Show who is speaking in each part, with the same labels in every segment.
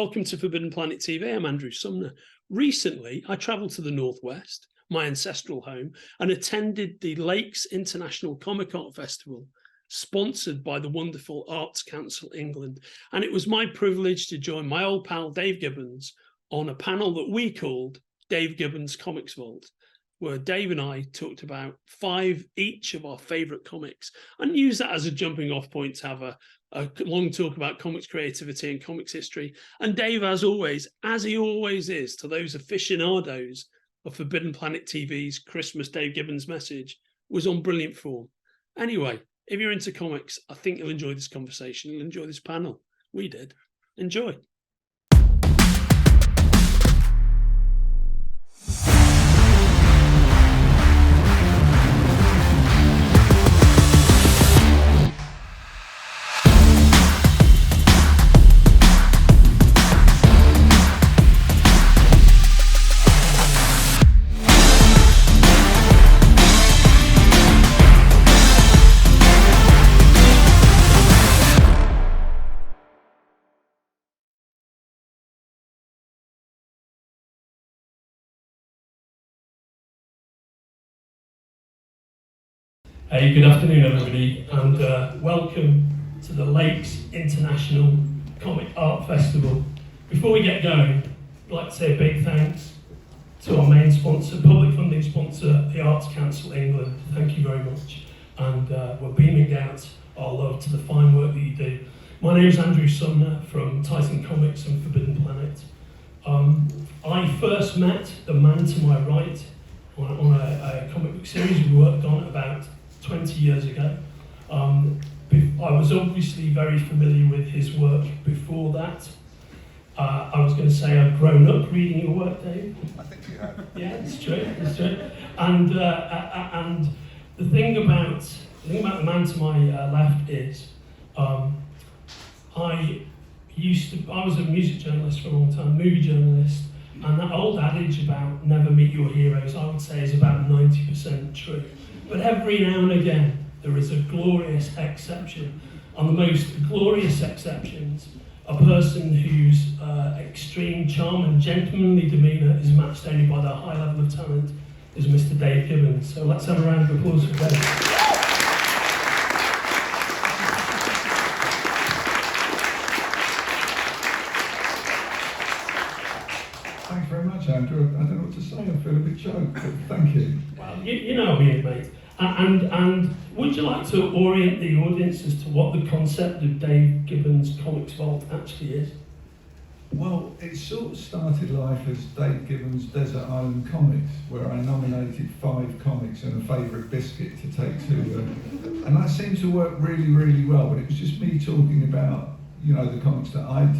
Speaker 1: Welcome to Forbidden Planet TV. I'm Andrew Sumner. Recently, I travelled to the Northwest, my ancestral home, and attended the Lakes International Comic Art Festival, sponsored by the wonderful Arts Council England. And it was my privilege to join my old pal Dave Gibbons on a panel that we called Dave Gibbons Comics Vault, where Dave and I talked about 5 each of our favourite comics and used that as a jumping off point to have a long talk about comics creativity and comics history. And Dave, as always, as he always is to those aficionados of Forbidden Planet TV's Christmas Dave Gibbons message, was on brilliant form. Anyway, if you're into comics, I think you'll enjoy this conversation. You'll enjoy this panel. We did. Enjoy. Hey, good afternoon everybody, and welcome to the Lakes International Comic Art Festival. Before we get going, I'd like to say a big thanks to our main sponsor, public funding sponsor, the Arts Council England. Thank you very much, and we're beaming out our love to the fine work that you do. My name is Andrew Sumner from Titan Comics and Forbidden Planet. I first met the man to my right on a comic book series we worked on about 20 years ago. I was obviously very familiar with his work before that. I was going to say I've grown up reading your work, Dave.
Speaker 2: I think you have.
Speaker 1: Yeah, it's true. It's true. And the thing about the man to my left is, I was a music journalist for a long time, movie journalist, and that old adage about never meet your heroes, I would say, is about 90% true. But every now and again, there is a glorious exception. And the most glorious exceptions, a person whose extreme charm and gentlemanly demeanour is matched only by their high level of talent, is Mr. Dave Gibbons. So let's have a round of applause for Dave.
Speaker 2: Thanks very much, Andrew. I don't know what to say. I feel a bit choked, but thank you.
Speaker 1: Well, you know me, mate. And would you like to orient the audience as to what the concept of Dave Gibbons Comics Vault actually is?
Speaker 2: Well, it sort of started life as Dave Gibbons Desert Island Comics, where I nominated 5 comics and a favourite biscuit to take to, and that seemed to work really, really well. But it was just me talking about, you know, the comics that I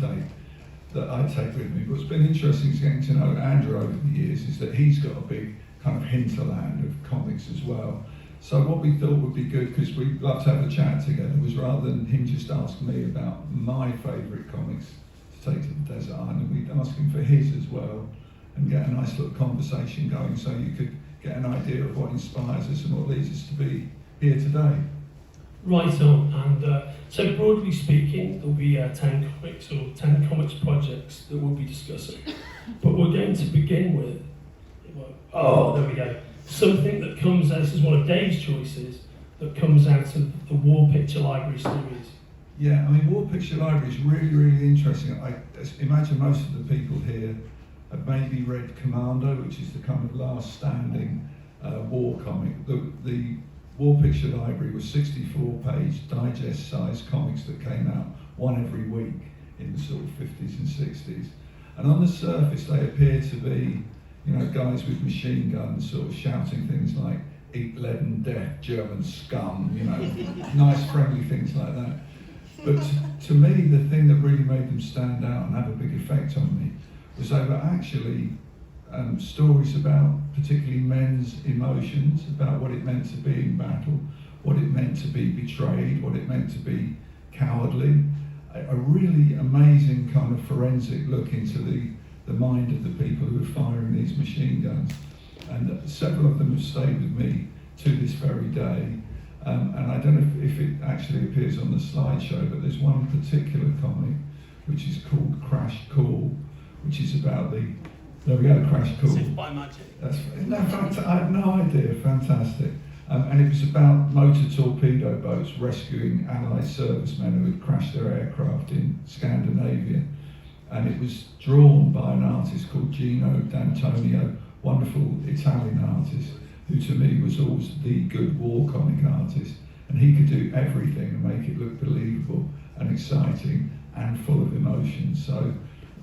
Speaker 2: take with me. But what's been interesting is getting to know Andrew over the years is that he's got a big kind of hinterland of comics as well. So what we thought would be good, because we'd love to have a chat together, was rather than him just ask me about my favourite comics to take to the desert island, we'd ask him for his as well and get a nice little conversation going so you could get an idea of what inspires us and what leads us to be here today.
Speaker 1: Right on, and so broadly speaking, there'll be 10 comics or 10 comics projects that we'll be discussing. But we're going to begin with, there we go, something that comes out, this is one of Dave's choices, that comes out of the War Picture Library series.
Speaker 2: Yeah, I mean, War Picture Library is really, really interesting. I imagine most of the people here have maybe read Commando, which is the kind of last standing war comic. The War Picture Library was 64-page digest-sized comics that came out one every week in the sort of 50s and 60s. And on the surface, they appear to be, you know, guys with machine guns sort of shouting things like, "Eat lead and death, German scum," you know, nice friendly things like that. But to me, the thing that really made them stand out and have a big effect on me was they were actually stories about particularly men's emotions, about what it meant to be in battle, what it meant to be betrayed, what it meant to be cowardly. A really amazing kind of forensic look into the mind of the people who were firing these machine guns. And several of them have stayed with me to this very day. And I don't know if it actually appears on the slideshow, but there's one particular comic which is called Crash Call, which is about the, there we go, Crash Call.
Speaker 1: As if by magic.
Speaker 2: No, I have no idea, fantastic. And it was about motor torpedo boats rescuing Allied servicemen who had crashed their aircraft in Scandinavia. And it was drawn by an artist called Gino D'Antonio, wonderful Italian artist, who to me was always the good war comic artist. And he could do everything and make it look believable and exciting and full of emotion. So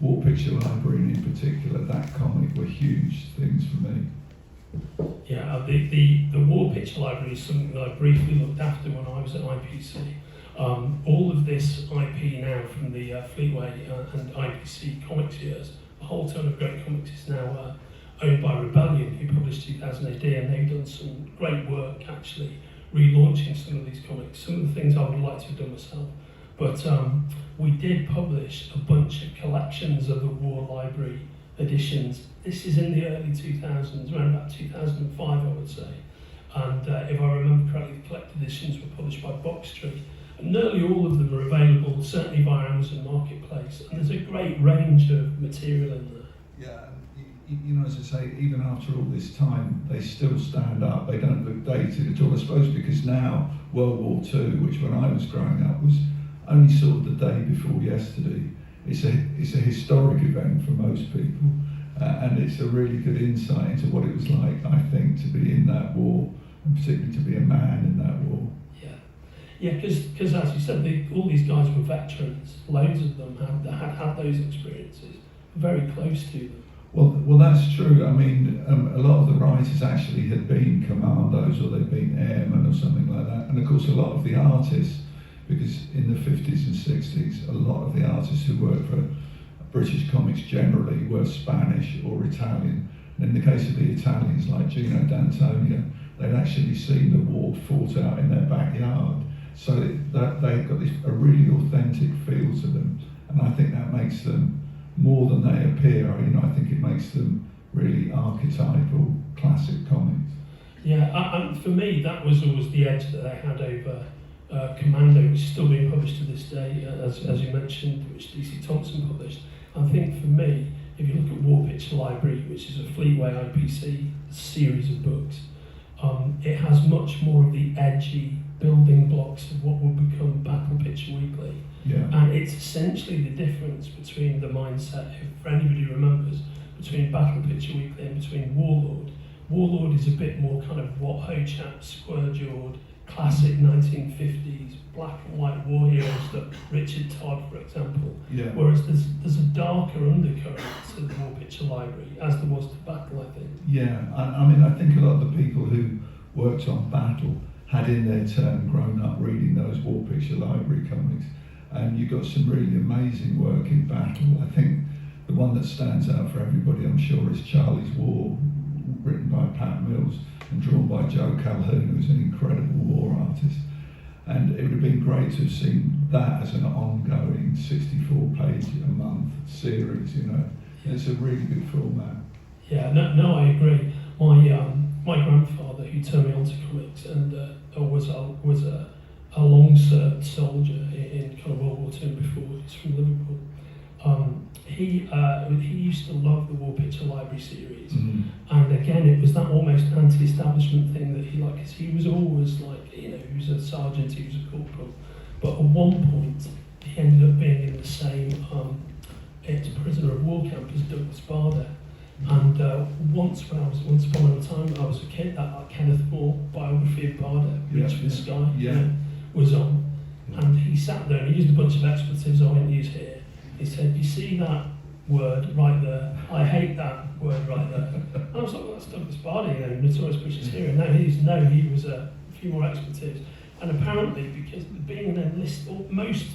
Speaker 2: War Picture Library, and in particular that comic, were huge things for me.
Speaker 1: Yeah, the War Picture Library is something that I briefly looked after when I was at IPC. All of this IP now from the Fleetway and IPC comics years, a whole ton of great comics is now owned by Rebellion, who published 2000 AD, and they've done some great work actually relaunching some of these comics. Some of the things I would like to have done myself. But we did publish a bunch of collections of the War Library editions. This is in the early 2000s, around about 2005 I would say. And if I remember correctly, the collected editions were published by Box Tree. And nearly all of them are available, certainly via Amazon Marketplace. And there's a great range of material in there.
Speaker 2: Yeah, you know, as I say, even after all this time, they still stand up. They don't look dated at all, I suppose, because now World War II, which when I was growing up was only sort of the day before yesterday, it's a historic event for most people, and it's a really good insight into what it was like, I think, to be in that war, and particularly to be a man in that war.
Speaker 1: Yeah, because as you said, all these guys were veterans. Loads of them had those experiences, very close to them.
Speaker 2: Well, that's true. I mean, a lot of the writers actually had been commandos or they'd been airmen or something like that, and of course a lot of the artists, because in the 50s and 60s, a lot of the artists who worked for British comics generally were Spanish or Italian. And in the case of the Italians, like Gino D'Antonio, they'd actually seen the war fought out in their backyard. So that they've got a really authentic feel to them. And I think that makes them more than they appear. You know, I think it makes them really archetypal, classic comics.
Speaker 1: Yeah, and for me, that was always the edge that they had over Commando, which is still being published to this day, as you mentioned, which DC Thompson published. I think for me, if you look at War Picture Library, which is a Fleetway IPC series of books, it has much more of the edgy building blocks of what would become Battle Picture Weekly.
Speaker 2: Yeah.
Speaker 1: And it's essentially the difference between the mindset, if anybody remembers, between Battle Picture Weekly and between Warlord. Warlord is a bit more kind of what Ho-Chap, square-jawed, classic 1950s black and white war heroes that Richard Todd, for example.
Speaker 2: Yeah.
Speaker 1: Whereas there's a darker undercurrent to the War Picture Library, as there was to Battle, I think.
Speaker 2: Yeah, I mean, I think a lot of the people who worked on Battle had in their turn grown up reading those War Picture Library comics, and you got some really amazing work in Battle. I think the one that stands out for everybody, I'm sure, is Charlie's War, written by Pat Mills and drawn by Joe Calhoun, who's an incredible war artist. And it would have been great to have seen that as an ongoing 64-page-a-month series, you know. It's a really good format.
Speaker 1: Yeah, no, I agree. My grandfather, who turned me on to comics, and was a long-served soldier in kind of World War II before. He's from Liverpool. He used to love the War Picture Library series, and again, it was that almost anti-establishment thing that he liked, because he was always like, you know, he was a sergeant, he was a corporal, but at one point he ended up being in the same prisoner of war camp as Douglas Bader. And once upon a time I was a kid, that Kenneth Moore biography of Bader, Reach for the Sky, was on, and he sat there and he used a bunch of expletives I won't use here. He said, "You see that word right there? I hate that word right there." And I was like, "Well, that's Douglas Bader, you know, notorious British hero." No, he was a few more expletives. And apparently, because being an enlisted, most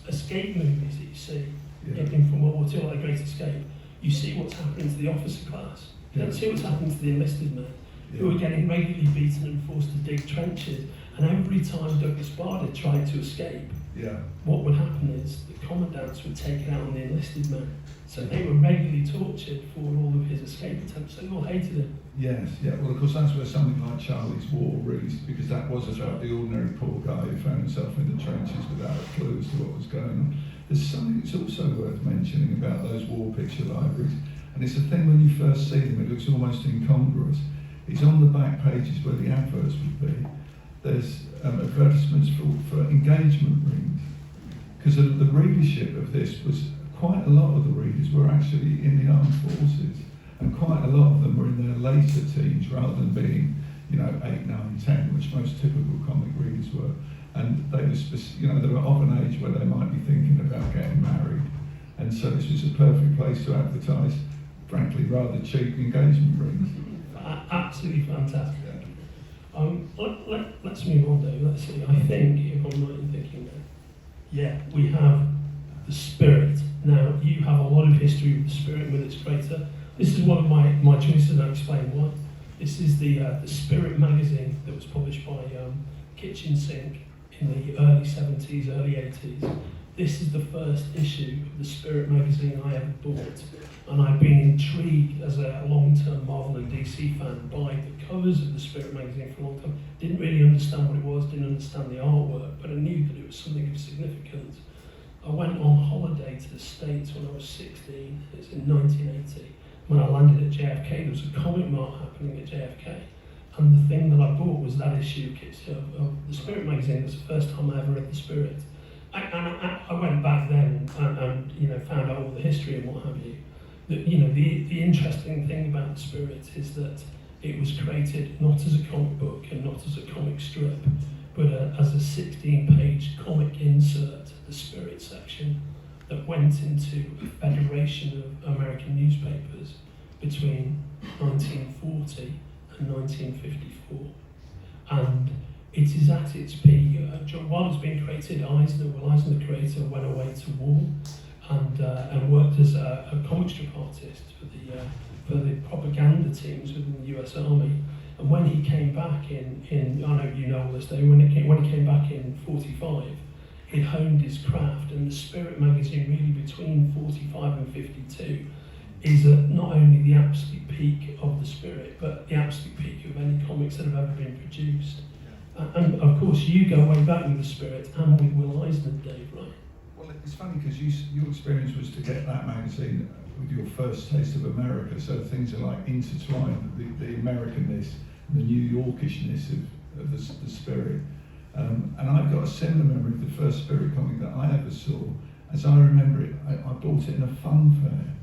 Speaker 1: escape movies that you see, anything from World War II, like The Great Escape, you see what's happening to the officer class. You don't see what's happening to the enlisted men, who are getting regularly beaten and forced to dig trenches. And every time Douglas Bader tried to escape,
Speaker 2: Yeah.
Speaker 1: what would happen is the commandants would take it out on the enlisted men. So they were regularly tortured for all of his escape attempts. So they all hated him.
Speaker 2: Yes, yeah. Well, of course, that's where something like Charlie's War really, because that was about the ordinary poor guy who found himself in the trenches without a clue as to what was going on. There's something that's also worth mentioning about those war picture libraries, and it's a thing when you first see them, it looks almost incongruous. It's on the back pages where the adverts would be. There's advertisements for engagement rings, because the readership of this was quite a lot of the readers were actually in the armed forces, and quite a lot of them were in their later teens rather than being, 8, 9, 10, which most typical comic readers were. And they were, they were of an age where they might be thinking about getting married, and so this was a perfect place to advertise, frankly, rather cheap engagement rings.
Speaker 1: Absolutely fantastic. Let's move on, Dave. Let's see. I think, if I'm right in thinking that, yeah, we have the Spirit. Now, you have a lot of history with the Spirit and with its creator. This is one of my choices, and I'll explain why. This is the Spirit magazine that was published by Kitchen Sink in the early 70s, early 80s. This is the first issue of the Spirit magazine I ever bought, and I've been intrigued as a long-term Marvel and DC fan by the covers of the Spirit magazine for a long time. Didn't really understand what it was, didn't understand the artwork, but I knew that it was something of significance. I went on holiday to the States when I was 16, it's in 1980. When I landed at JFK, there was a comic mart happening at JFK, and the thing that I bought was that issue of the Spirit magazine. It was the first time I ever read the Spirit. I went back then and found out all the history and what have you. The interesting thing about the Spirit is that it was created not as a comic book and not as a comic strip, but as a 16-page comic insert, the Spirit section, that went into a federation of American newspapers between 1940 and 1954. And it is at its peak. While it's being created, Eisner, the creator, went away to war and worked as a comic strip artist for the propaganda teams within the US Army. And when he came back in I know you know all this, Dave, when he came back in 45, he'd honed his craft, and the Spirit magazine really between 45 and 52 is not only the absolute peak of the Spirit, but the absolute peak of any comics that have ever been produced. And of course, you go way back with the Spirit and with Will Eisner, Dave, right?
Speaker 2: Well, it's funny because your experience was to get that magazine with your first taste of America, so things are like intertwined, the Americanness, the New Yorkishness of the Spirit. And I've got a similar memory of the first Spirit comic that I ever saw. As I remember it, I bought it in a fun fair.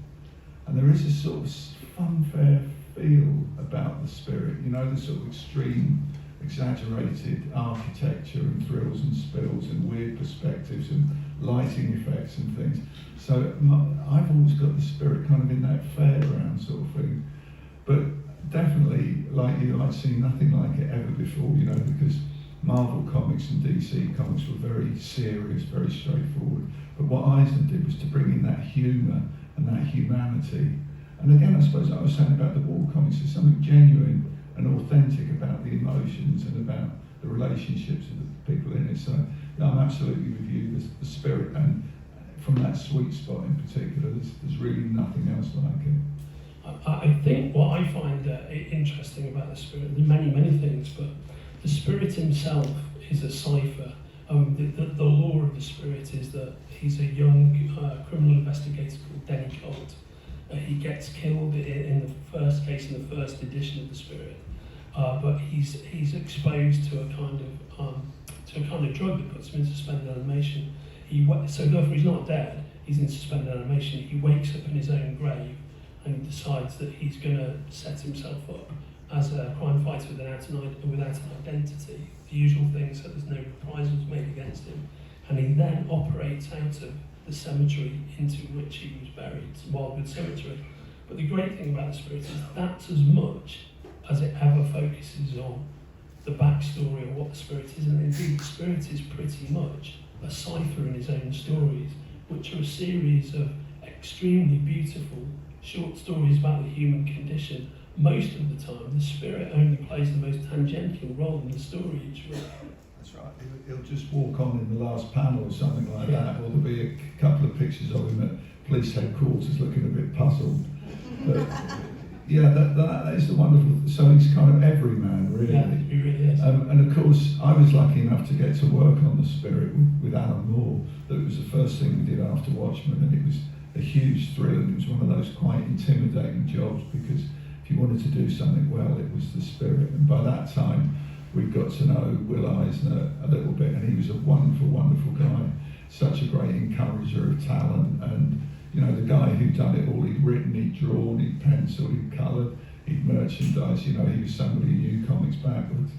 Speaker 2: And there is a sort of fun fair feel about the Spirit, the sort of extreme, exaggerated architecture and thrills and spills and weird perspectives and lighting effects and things. So I've always got the Spirit kind of in that fairground sort of thing. But definitely, like you, I'd seen nothing like it ever before, because Marvel comics and DC comics were very serious, very straightforward. But what Eisner did was to bring in that humour and that humanity. And again, I suppose I was saying about the war comics, there's something genuine and authentic about the emotions and about the relationships of the people in it. So yeah, I'm absolutely with you, the Spirit, and from that sweet spot in particular, there's really nothing else like it.
Speaker 1: I think what I find interesting about the Spirit, there are many things, but the Spirit himself is a cipher. The lore of the Spirit is that he's a young criminal investigator called Denny Colt. He gets killed in the first case, in the first edition of the Spirit, but he's exposed to a kind of drug that puts him in suspended animation. So therefore he's not dead. He's in suspended animation. He wakes up in his own grave, and he decides that he's going to set himself up as a crime fighter without an identity, the usual thing, so there's no reprisals made against him. And he then operates out of the cemetery into which he was buried, Wildwood Cemetery. But the great thing about the Spirit is that's as much as it ever focuses on the backstory of what the Spirit is. And indeed, the Spirit is pretty much a cipher in his own stories, which are a series of extremely beautiful short stories about the human condition. Most of the time, the Spirit only plays the most tangential role in the story each week.
Speaker 2: That's right. He'll just walk on in the last panel or something like that, or there'll be a couple of pictures of him at police headquarters looking a bit puzzled. But yeah, that is the wonderful. So he's kind of everyman, really.
Speaker 1: Yeah, he really is.
Speaker 2: And of course, I was lucky enough to get to work on The Spirit with Alan Moore. That was the first thing we did after Watchmen, and it was a huge thrill, and it was one of those quite intimidating jobs, because if you wanted to do something well, it was The Spirit. And by that time, we'd got to know Will Eisner a little bit, and he was a wonderful, wonderful guy. Such a great encourager of talent, and you know, the guy who'd done it all. He'd written, he'd drawn, he'd penciled, he'd coloured, he'd merchandised. You know, he was somebody who knew comics backwards.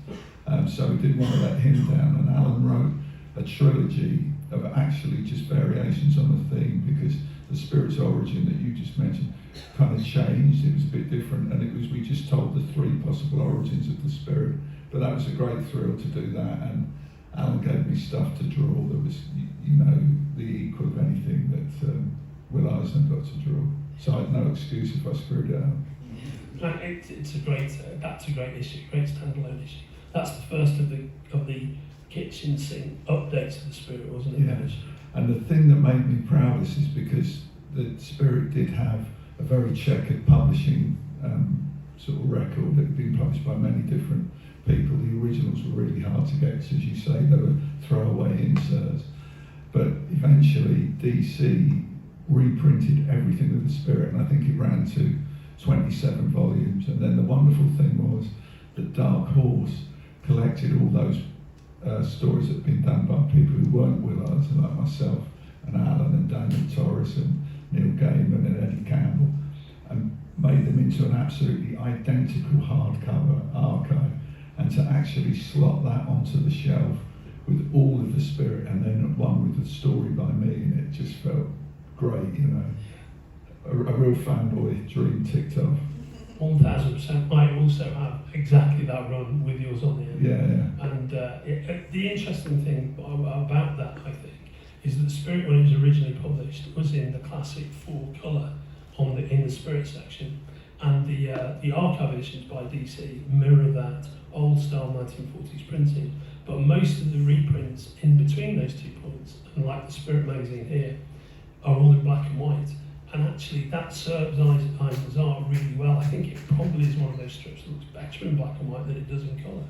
Speaker 2: So we didn't want to let him down. And Alan wrote a trilogy of actually just variations on the theme, because The Spirit's origin that you just mentioned kind of changed. It was a bit different, and we just told the 3 possible origins of The Spirit. But that was a great thrill to do that, and Alan gave me stuff to draw that was, you know, the equal of anything that Will Eisner got to draw. So I had no excuse if I screwed it up.
Speaker 1: It's a great, that's a great issue, great standalone issue. That's the first of the kitchen sink updates of The Spirit, wasn't it?
Speaker 2: Yeah. And the thing that made me proudest is because The Spirit did have a very checkered publishing sort of record. It had been published by many different people. The originals were really hard to get, so as you say, they were throwaway inserts. But eventually DC reprinted everything with The Spirit, and I think it ran to 27 volumes. And then the wonderful thing was that Dark Horse collected all those stories that had been done by people who weren't Will Eisner, like myself and Alan and Daniel Torres and Neil Gaiman and Eddie Campbell, and made them into an absolutely identical hardcover archive. And to actually slot that onto the shelf with all of The Spirit, and then one with the story by me, and it just felt great, you know. A real fanboy dream ticked off.
Speaker 1: 1000%. I also have exactly that run with yours on the end.
Speaker 2: Yeah.
Speaker 1: And the interesting thing about that, I think, is that The Spirit, when it was originally published, was in the classic 4-colour in the Spirit section, and the archive editions by DC mirror that old-style 1940s printing. But most of the reprints in between those 2 points, and like the Spirit magazine here, are all in black and white. And actually, that serves Eisner's art really well. I think it probably is one of those strips that looks better in black and white than it does in colour.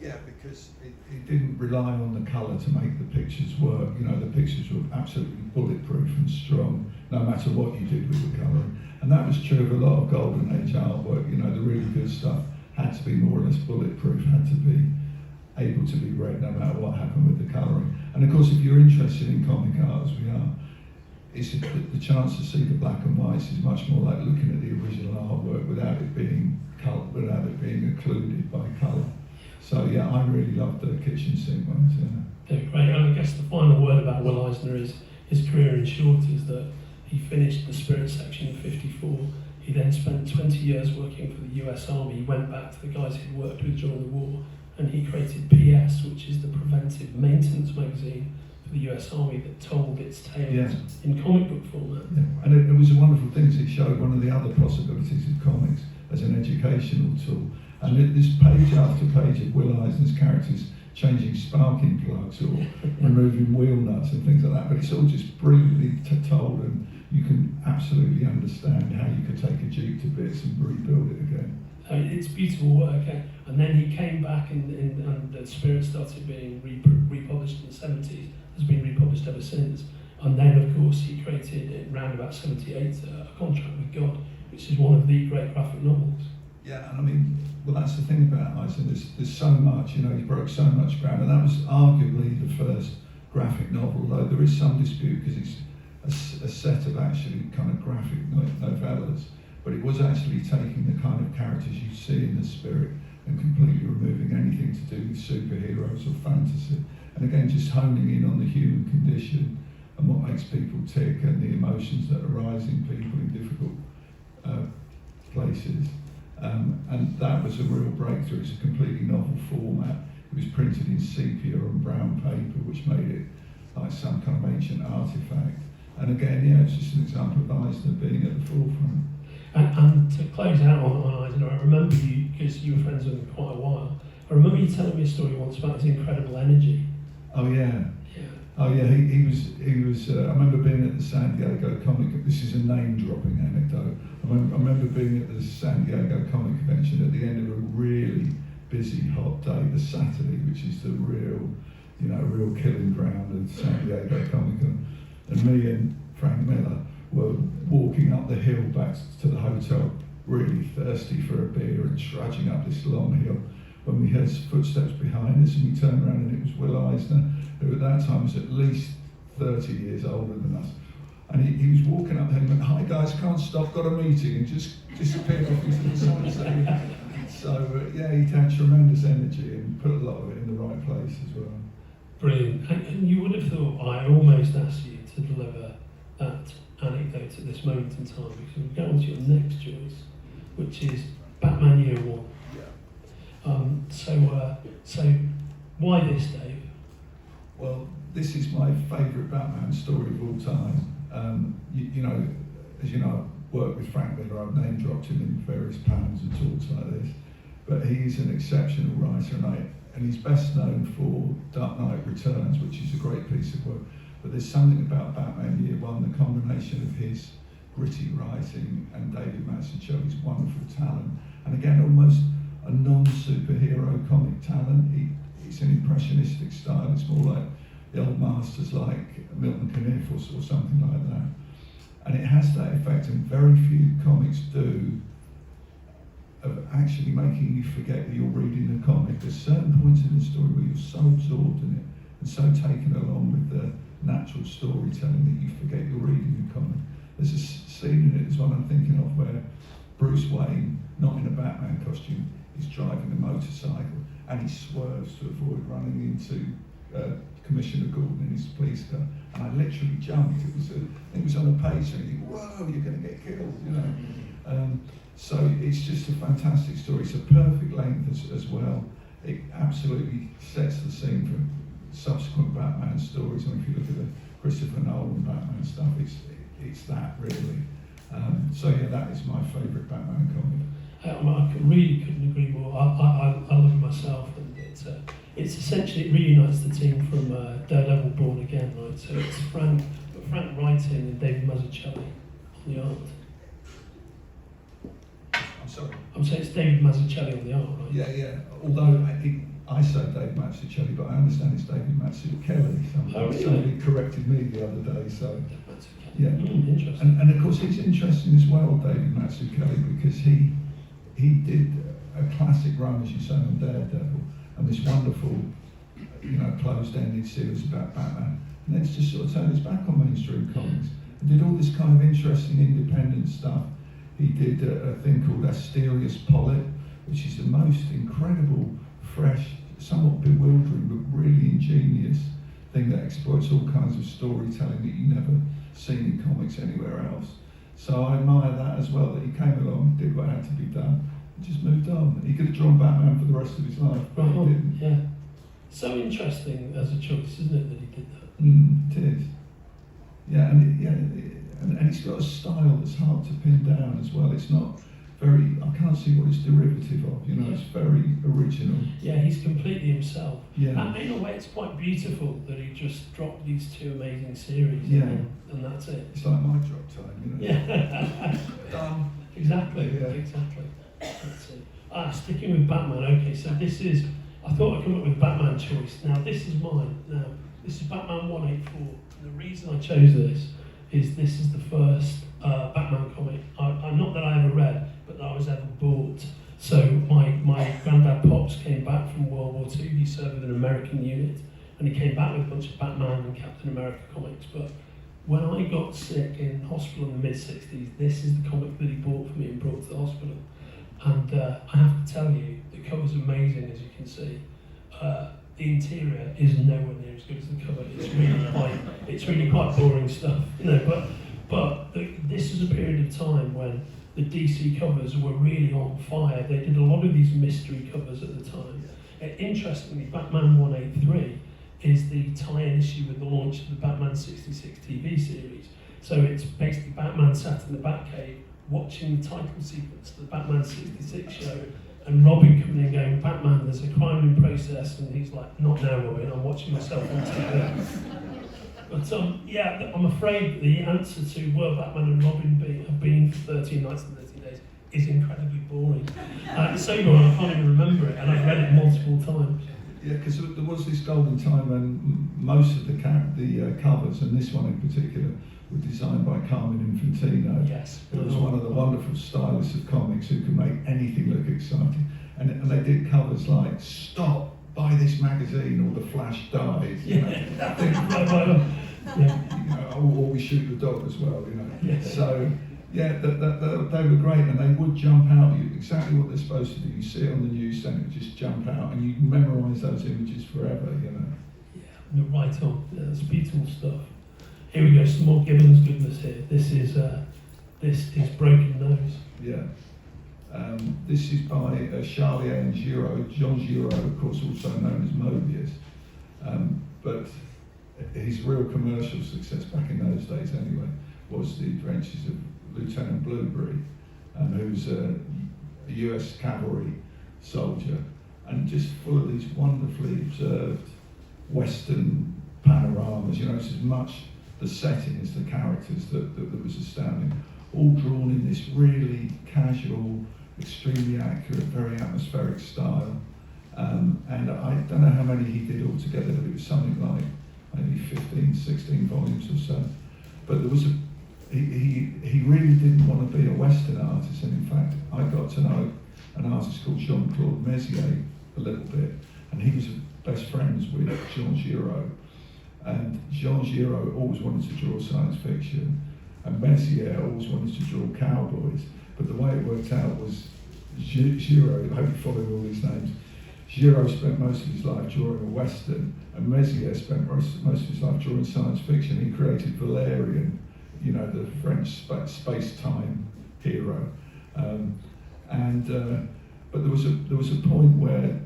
Speaker 2: Yeah, because it didn't rely on the colour to make the pictures work. You know, the pictures were absolutely bulletproof and strong, no matter what you did with the colouring. And that was true of a lot of Golden Age artwork. You know, the really good stuff had to be more or less bulletproof, had to be able to be read no matter what happened with the colouring. And of course, if you're interested in comic art, as we are, it's the chance to see the black and whites is much more like looking at the original artwork without it being occluded by colour. So yeah, I really loved the kitchen sink ones. Yeah.
Speaker 1: Yeah, great. And I guess the final word about Will Eisner is his career in short is that he finished the Spirit section in '54. He then spent 20 years working for the US Army. He went back to the guys he'd worked with during the war, and he created PS, which is the preventive maintenance magazine for the US Army that told its tales in comic book format.
Speaker 2: Yeah. And it was a wonderful thing, because it showed one of the other possibilities of comics as an educational tool. And this page after page of Will Eisner's characters changing sparking plugs or removing wheel nuts and things like that, but it's all just brilliantly told, and you can absolutely understand how you could take a Jeep to bits and rebuild it again.
Speaker 1: It's beautiful work, and then he came back and the Spirit started being republished in the 70s, has been republished ever since, and then of course he created, around about 78, A Contract with God, which is one of the great graphic novels.
Speaker 2: Yeah, and I mean, well, that's the thing about Eisner, there's so much, you know, he broke so much ground, and that was arguably the first graphic novel, though there is some dispute because it's a set of actually kind of graphic novellas, but it was actually taking the kind of characters you see in The Spirit and completely removing anything to do with superheroes or fantasy, and again just honing in on the human condition and what makes people tick and the emotions that arise in people in difficult places. And that was a real breakthrough. It's a completely novel format. It was printed in sepia and brown paper, which made it like some kind of ancient artifact. And again, yeah, it's just an example of Eisner being at the forefront.
Speaker 1: And to close out on Eisner, I remember you, because you were friends with him for quite a while, I remember you telling me a story once about his incredible energy.
Speaker 2: Oh yeah.
Speaker 1: Yeah.
Speaker 2: Oh yeah, he was. I remember being at the San Diego Comic. This is a name-dropping anecdote. I remember being at the San Diego Comic Convention at the end of a really busy, hot day, the Saturday, which is the real killing ground of San Diego Comic Con. And me and Frank Millar were walking up the hill back to the hotel, really thirsty for a beer and trudging up this long hill, when we heard footsteps behind us, and we turned around and it was Will Eisner, who at that time was at least 30 years older than us. And he was walking up there and went, "Hi guys, can't stop, got a meeting," and just disappeared off into the sunset. So yeah, he had tremendous energy and put a lot of it in the right place as well.
Speaker 1: Brilliant. And you would have thought I almost asked you to deliver that anecdote at this moment in time, because we'll go on to your next choice, which is Batman Year One. So why this, Dave?
Speaker 2: Well, this is my favourite Batman story of all time. As you know, I've worked with Frank Miller, I've name dropped him in various panels and talks like this, but he's an exceptional writer, and he's best known for Dark Knight Returns, which is a great piece of work. But there's something about Batman Year One, the combination of his gritty writing and David Mazzucchelli's wonderful talent, and again, almost a non-superhero comic talent. It's an impressionistic style. It's more like the old masters like Milton Caniff or something like that. And it has that effect, and very few comics do, of actually making you forget that you're reading the comic. There's certain points in the story where you're so absorbed in it and so taken along with the natural storytelling that you forget you're reading the comic. There's a scene in it, is one I'm thinking of, where Bruce Wayne, not in a Batman costume, is driving a motorcycle and he swerves to avoid running into Commissioner Gordon in his police car. And I literally jumped. It was on a page and you think, whoa, you're going to get killed, So it's just a fantastic story. It's a perfect length as well. It absolutely sets the scene for subsequent Batman stories. I mean, if you look at the Christopher Nolan Batman stuff, it's that really. So yeah, that is my favourite Batman comic.
Speaker 1: I really couldn't agree more. I love it myself, and it's essentially, it reunites the team from Daredevil Born Again, right? So it's Frank writing and David Mazzucchelli on the art.
Speaker 2: I'm sorry?
Speaker 1: I'm saying it's David Mazzucchelli on the art, right?
Speaker 2: Yeah. Although I say Dave Mazzucchelli, but I understand it's David Mazzucchelli. Somebody corrected me the other day, so yeah.
Speaker 1: Interesting.
Speaker 2: And of course, it's interesting as well, David Mazzucchelli, because he did a classic run, as you say, on Daredevil, and this wonderful, closed-ended series about Batman, and then it's just sort of turned his back on mainstream comics and did all this kind of interesting independent stuff. He did a thing called Asterius Polyp, which is the most incredible, fresh, somewhat bewildering, but really ingenious thing that exploits all kinds of storytelling that you never seen in comics anywhere else. So I admire that as well, that he came along, did what had to be done, and just moved on. He could have drawn Batman for the rest of his life, but he didn't.
Speaker 1: Yeah. So interesting as a choice, isn't it, that he did that?
Speaker 2: It is. Yeah, and he's got a style that's hard to pin down as well. It's not very, I can't see what it's derivative of, it's very original.
Speaker 1: Yeah, he's completely himself.
Speaker 2: Yeah.
Speaker 1: And in a way, it's quite beautiful that he just dropped these two amazing series, and that's it.
Speaker 2: It's like my drop time,
Speaker 1: Yeah.
Speaker 2: Done.
Speaker 1: Exactly. That's it. Sticking with Batman, okay, so this is, I thought I'd come up with a Batman choice. Now, this is mine. Now, this is Batman 184. And the reason I chose this is the first Batman comic, not that I ever read, but that I was ever bought. So my granddad Pops came back from World War II. He served with an American unit, and he came back with a bunch of Batman and Captain America comics. But when I got sick in hospital in the mid-60s, this is the comic that he bought for me and brought to the hospital. And I have to tell you, the cover's amazing, as you can see. The interior is nowhere near as good as the cover. It's really quite boring stuff, But this is a period of time when the DC covers were really on fire. They did a lot of these mystery covers at the time. Interestingly, Batman 183 is the tie-in issue with the launch of the Batman 66 TV series. So it's basically Batman sat in the Batcave watching the title sequence of the Batman 66 show, and Robin coming in going, Batman, there's a crime in process, and he's like, not now, Robin, I'm watching myself on TV. But yeah, I'm afraid the answer to will Batman and Robin have been for 13 Nights and 13 Days is incredibly boring. It's so boring I can't even remember it, and I've read it multiple times.
Speaker 2: Yeah, because there was this golden time when most of the covers, and this one in particular, were designed by Carmine Infantino.
Speaker 1: Yes.
Speaker 2: It was one of the wonderful stylists of comics who could make anything look exciting. And they did covers like, stop, buy this magazine, or the Flash dies. You know, or we shoot the dog as well, you know.
Speaker 1: Yeah.
Speaker 2: So, yeah, they were great, and they would jump out at you, exactly what they're supposed to do. You see it on the newsstand, it just jump out, and you memorise those images forever, you know.
Speaker 1: Yeah, right on. That's beautiful stuff. Here we go, some more Gibbons goodness here. This is Broken Nose.
Speaker 2: Yeah. This is by Charlie and Giraud. Jean Giraud, of course, also known as Mobius. But his real commercial success back in those days, anyway, was the adventures of Lieutenant Blueberry, who's a US cavalry soldier, and just full of these wonderfully observed Western panoramas. You know, it's as much the setting as the characters that was astounding. All drawn in this really casual, extremely accurate, very atmospheric style. And I don't know how many he did altogether, but it was something like maybe 15, 16 volumes or so. But there was he really didn't want to be a Western artist, and in fact, I got to know an artist called Jean-Claude Messier a little bit, and he was best friends with Jean Giraud. And Jean Giraud always wanted to draw science fiction, and Messier always wanted to draw cowboys. But the way it worked out was Giraud, I hope you follow all these names, Giraud spent most of his life drawing a Western, and Messier spent most of his life drawing science fiction. He created Valerian, you know, the French space-time hero. But there was a point where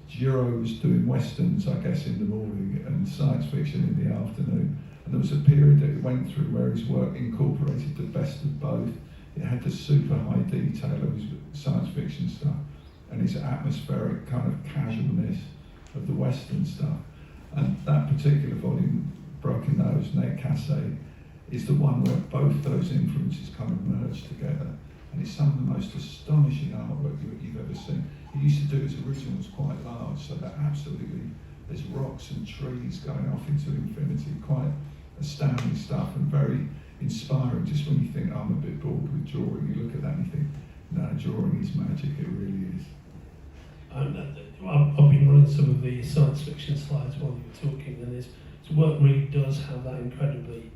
Speaker 2: Giraud was doing Westerns, I guess, in the morning and science fiction in the afternoon. And there was a period that it went through where his work incorporated the best of both. It had the super high detail of his science fiction stuff and his atmospheric kind of casualness of the Western stuff. And that particular volume, Broken Nose, Ned Cassé, is the one where both those influences kind of merge together. And it's some of the most astonishing artwork you've ever seen. He used to do his originals quite large, so that absolutely, there's rocks and trees going off into infinity, quite astounding stuff and very inspiring. Just when you think, I'm a bit bored with drawing, you look at that and you think, no, drawing is magic, it really is.
Speaker 1: I've been running some of the science fiction slides while you were talking, and his work really does have that incredibly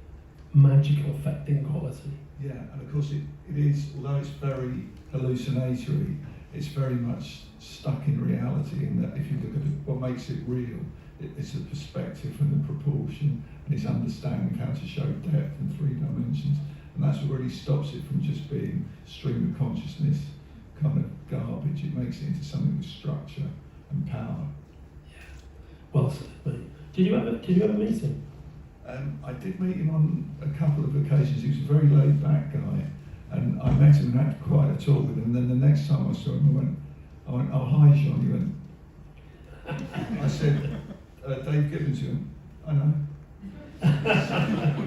Speaker 1: magical, affecting quality.
Speaker 2: Yeah, and of course it is, although it's very hallucinatory, it's very much stuck in reality, in that if you look at it, what makes it real, it's the perspective and the proportion and his understanding of how to show depth in 3 dimensions. And that's what really stops it from just being stream of consciousness kind of garbage. It makes it into something with structure and power.
Speaker 1: Yeah. Well said, mate. Did you ever meet him?
Speaker 2: I did meet him on a couple of occasions. He was a very laid back guy, and I met him and had quite a talk with him. And then the next time I saw him, I went, oh, hi, Sean. He went, I said, Dave Gibbons. He went, I know.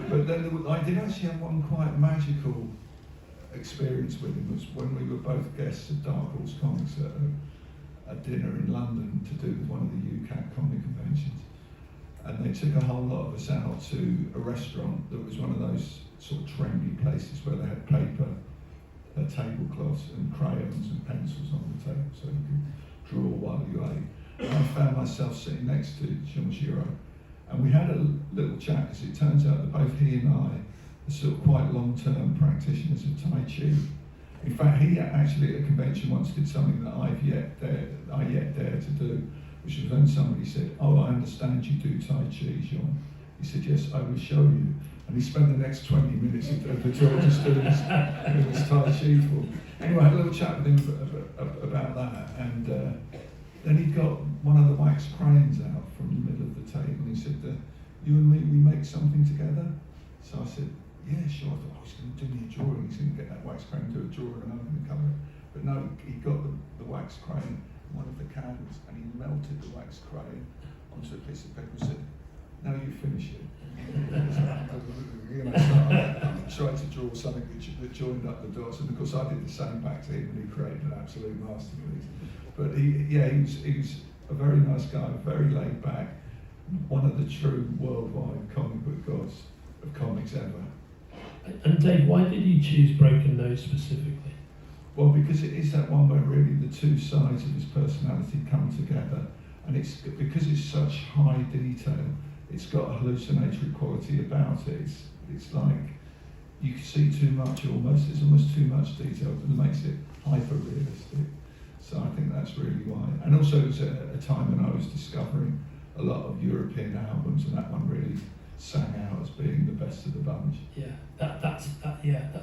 Speaker 2: But then I did actually have one quite magical experience with him. Was when we were both guests at Dark Horse Comics at a dinner in London to do with one of the UCAT comic conventions. And they took a whole lot of us out to a restaurant that was one of those sort of trendy places where they had paper, tablecloths and crayons and pencils on the table so you could draw while you ate. And I found myself sitting next to Jean Giraud, and we had a little chat, as it turns out that both he and I are sort of quite long-term practitioners of Tai Chi. In fact, he actually at a convention once did something that I yet dare to do, which was when somebody said, oh, I understand you do Tai Chi, Jean. He said, yes, I will show you. And he spent the next 20 minutes of the talk just doing his Tai Chi for. Anyway, I had a little chat with him about that, and then he got one of the wax crayons out from the middle of the table, and he said, you and me, we make something together? So I said, yeah, sure. I thought, oh, he's going to do me a drawing. He's going to get that wax crayon, do a drawing, and I'm going to come But no, he got the wax crayon, one of the cans, and he melted the wax crayon onto a piece of paper and said, "Now you finish it." You know, so I tried to draw something that joined up the dots, and of course I did the same back to him, and he created an absolute masterpiece. But he was a very nice guy, very laid back, one of the true worldwide comic book gods of comics ever.
Speaker 3: And Dave, why did you choose Broken Nose specifically?
Speaker 2: Well, because it is that one where really the two sides of his personality come together, and it's because it's such high detail. It's got a hallucinatory quality about it. It's like you can see too much almost. There's almost too much detail that makes it hyper realistic. So I think that's really why. And also it was a time when I was discovering a lot of European albums, and that one really sang out as being the best of the bunch.
Speaker 3: Yeah, that's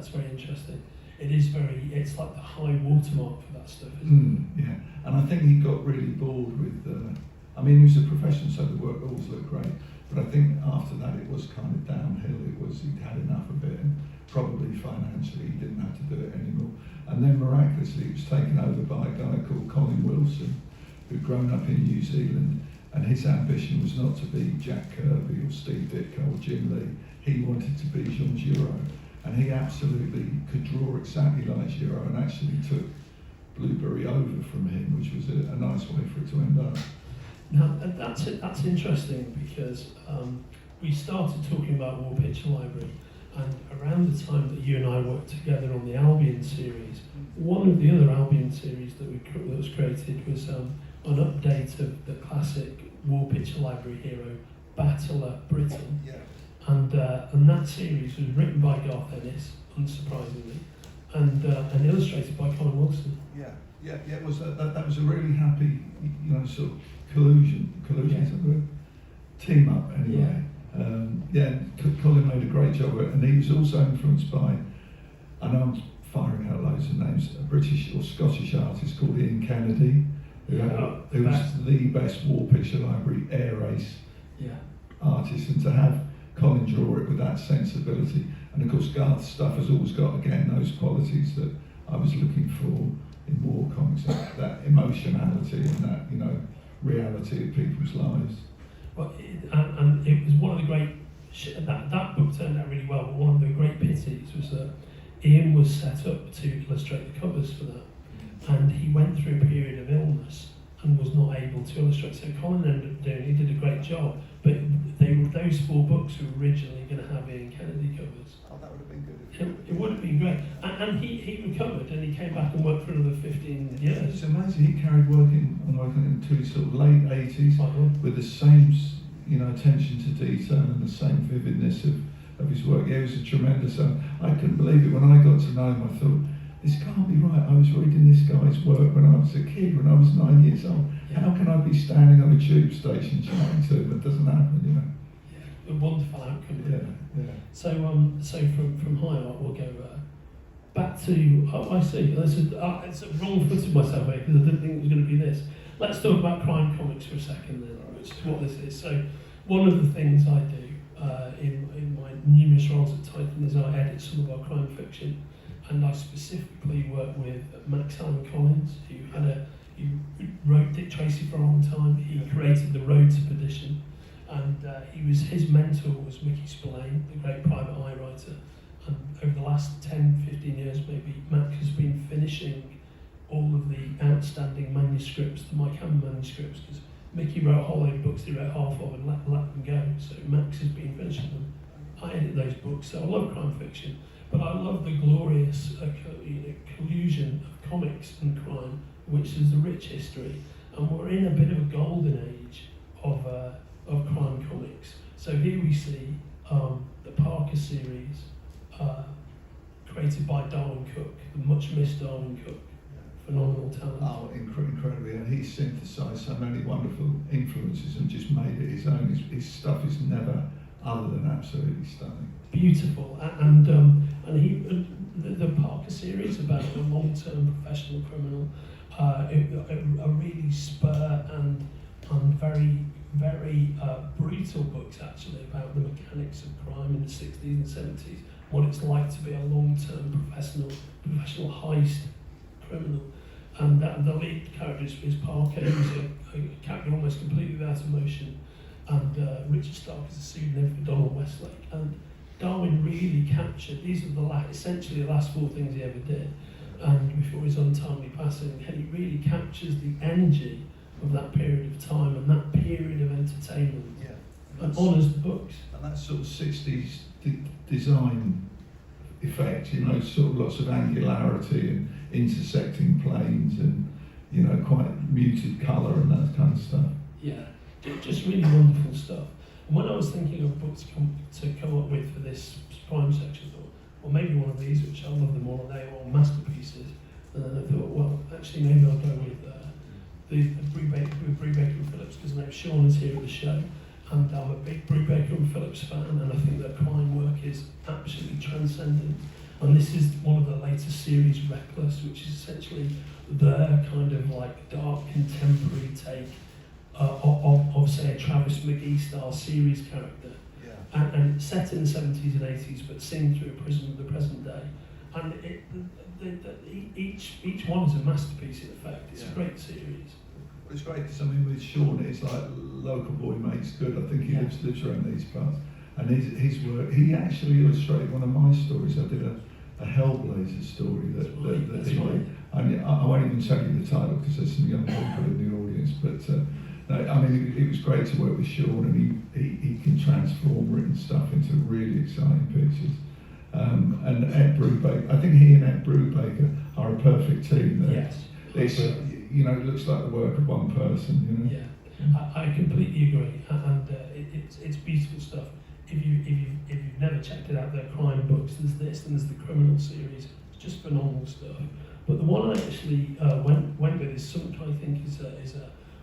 Speaker 3: very interesting. It's like the high watermark for that stuff, isn't
Speaker 2: it? Yeah, and I think he got really bored with, I mean, he was a professional, so the work always looked great, but I think after that it was kind of downhill. He'd had enough of it, and probably financially he didn't have to do it anymore. And then miraculously it was taken over by a guy called Colin Wilson, who'd grown up in New Zealand, and his ambition was not to be Jack Kirby or Steve Ditko or Jim Lee. He wanted to be Giraud. And he absolutely could draw exactly like Giraud, and actually took Blueberry over from him, which was a nice way for it to end up.
Speaker 3: Now, that's interesting, because we started talking about War Picture Library, and around the time that you and I worked together on the Albion series, one of the other Albion series that was created was an update of the classic War Picture Library hero, Battler Britain.
Speaker 2: Yeah.
Speaker 3: And that series was written by Garth Ennis, unsurprisingly, and illustrated by Colin Wilson.
Speaker 2: Yeah. It was that was a really happy, sort of collusion is that the word? Team up anyway. Colin made a great job of it, and he was also influenced by, I know I'm firing out loads of names, a British or Scottish artist called Ian Kennedy, who was the best War Picture Library air race artist, and to have Colin draw it with that sensibility, and of course Garth's stuff has always got again those qualities that I was looking for in war comics, that emotionality and that reality of people's lives.
Speaker 3: Well, and it was one of the great that book turned out really well. But one of the great pities was that Ian was set up to illustrate the covers for that, and he went through a period of illness and was not able to illustrate. So Colin ended up doing. He did a great job, but those 4 books were originally going to have Ian Kennedy covers.
Speaker 2: Oh, that would have been good.
Speaker 3: It would have been great. And he recovered, and he came back and worked for another 15 years.
Speaker 2: It's amazing. He carried working into his sort of late 80s with the same, attention to detail and the same vividness of his work. Yeah, it was a tremendous. I couldn't believe it when I got to know him. I thought, this can't be right. I was reading this guy's work when I was a kid, when I was 9 years old. Yeah. How can I be standing on a tube station chatting to him? It doesn't happen,
Speaker 3: A wonderful outcome.
Speaker 2: Yeah.
Speaker 3: So from high art we'll go back to. Oh, I see. It's a wrong footed myself here, because I didn't think it was going to be this. Let's talk about crime comics for a second, then, which is what this is. So one of the things I do in my numerous roles at Titan is I edit some of our crime fiction, and I specifically work with Max Allen Collins, who wrote Dick Tracy for a long time. He created the Road to Perdition. And his mentor was Mickey Spillane, the great private eye writer. And over the last 10, 15 years maybe, Mac has been finishing all of the outstanding manuscripts, the Mike Hammer manuscripts, because Mickey wrote a whole load of books he wrote half of and let them go. So Max has been finishing them. I edit those books, so I love crime fiction, but I love the glorious collusion of comics and crime, which is the rich history. And we're in a bit of a golden age of crime comics. So here we see the Parker series, created by Darwyn Cooke, the much missed Darwyn Cooke, phenomenal talent.
Speaker 2: Oh, incredibly, and he synthesised so many wonderful influences and just made it his own. His stuff is never other than absolutely stunning.
Speaker 3: Beautiful, and the Parker series about a long-term professional criminal, a really spur and very brutal books actually about the mechanics of crime in the 60s and 70s, what it's like to be a long-term professional heist criminal. And the lead character is Parker, who's a character almost completely without emotion. And Richard Stark is a pseudonym for Donald Westlake. And Darwyn really captured, these are essentially the last 4 things he ever did, and before his untimely passing, and he really captures the energy of that period of time and that period of entertainment, and honours the books.
Speaker 2: And that sort of 60s design effect, you know, sort of lots of angularity and intersecting planes and, you know, quite muted colour and that kind of stuff.
Speaker 3: Yeah, just really wonderful stuff. And when I was thinking of books to come up with for this prime section, I thought, well, maybe one of these, which I love them all, and they're all masterpieces. And then I thought, well, actually, maybe I'll go with the Brubaker and Phillips, because I know Sean is here at the show, and I'm a big Brubaker and Phillips fan, and I think their crime work is absolutely transcendent. And this is one of the latest series, Reckless, which is essentially their kind of like dark contemporary take of say, a Travis McGee style series character.
Speaker 2: Yeah.
Speaker 3: And it's set in the 70s and 80s, but seen through a prism of the present day. And each one is a masterpiece in effect. It's a great series.
Speaker 2: Well, it's great because, I mean, with Sean, it's like local boy makes good. I think he lives around these parts. And his work, he actually illustrated one of my stories. I did a Hellblazer story that he wrote. I won't even tell you the title because there's some young people in the audience, but I mean, it was great to work with Sean, and he can transform written stuff into really exciting pictures. And Ed Brubaker, I think he and Ed Brubaker are a perfect team there.
Speaker 3: Yes.
Speaker 2: It's, you know, it looks like the work of one person, you know.
Speaker 3: Yeah, I completely agree, and it's beautiful stuff. If you've never checked it out, they're crime books. There's this, and there's the criminal series. It's just phenomenal stuff. But the one I actually went with is something I think is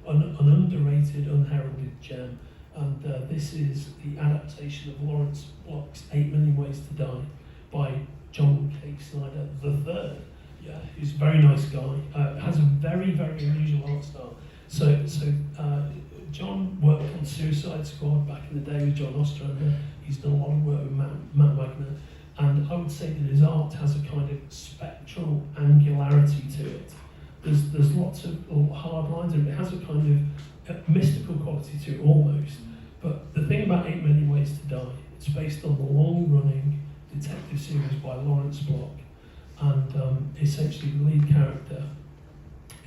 Speaker 3: an underrated, unheralded gem, and this is the adaptation of Lawrence Block's 8 Million Ways to Die by John K Snyder III. Yeah, he's a very nice guy. Has a very, very unusual art style. So John worked on Suicide Squad back in the day with John Ostrander. He's done a lot of work with Matt Wagner, and I would say that his art has a kind of spectral angularity to it. There's lots of hard lines, and it has a kind of mystical quality to it almost. But the thing about 8 Million Ways to Die, it's based on the long-running detective series by Lawrence Block, and essentially the lead character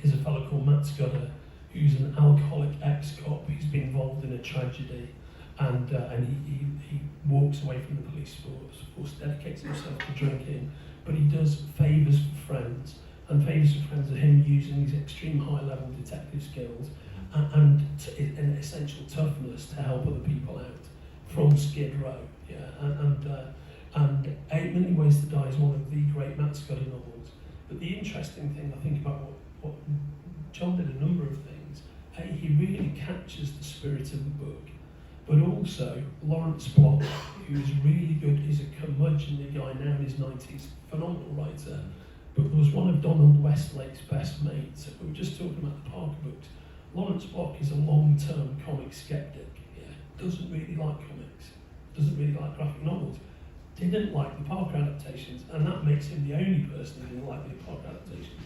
Speaker 3: is a fellow called Matt Scudder, who's an alcoholic ex-cop who's been involved in a tragedy, and he walks away from the police force, dedicates himself to drinking, but he does favours for friends, and favours for friends are him using his extreme high-level detective skills and an essential toughness to help other people out from Skid Row. Yeah, and 8 Million Ways to Die is one of the great Matt Scudder novels. But the interesting thing, I think, about what John did a number of things. He really captures the spirit of the book, but also Lawrence Block, who's really good, he's a curmudgeonly guy now in his 90s, phenomenal writer, but was one of Donald Westlake's best mates. We were just talking about the Parker books. Lawrence Block is a long-term comic skeptic. Yeah, doesn't really like comics, doesn't really like graphic novels, didn't like the Parker adaptations, and that makes him the only person who didn't like the Parker adaptations.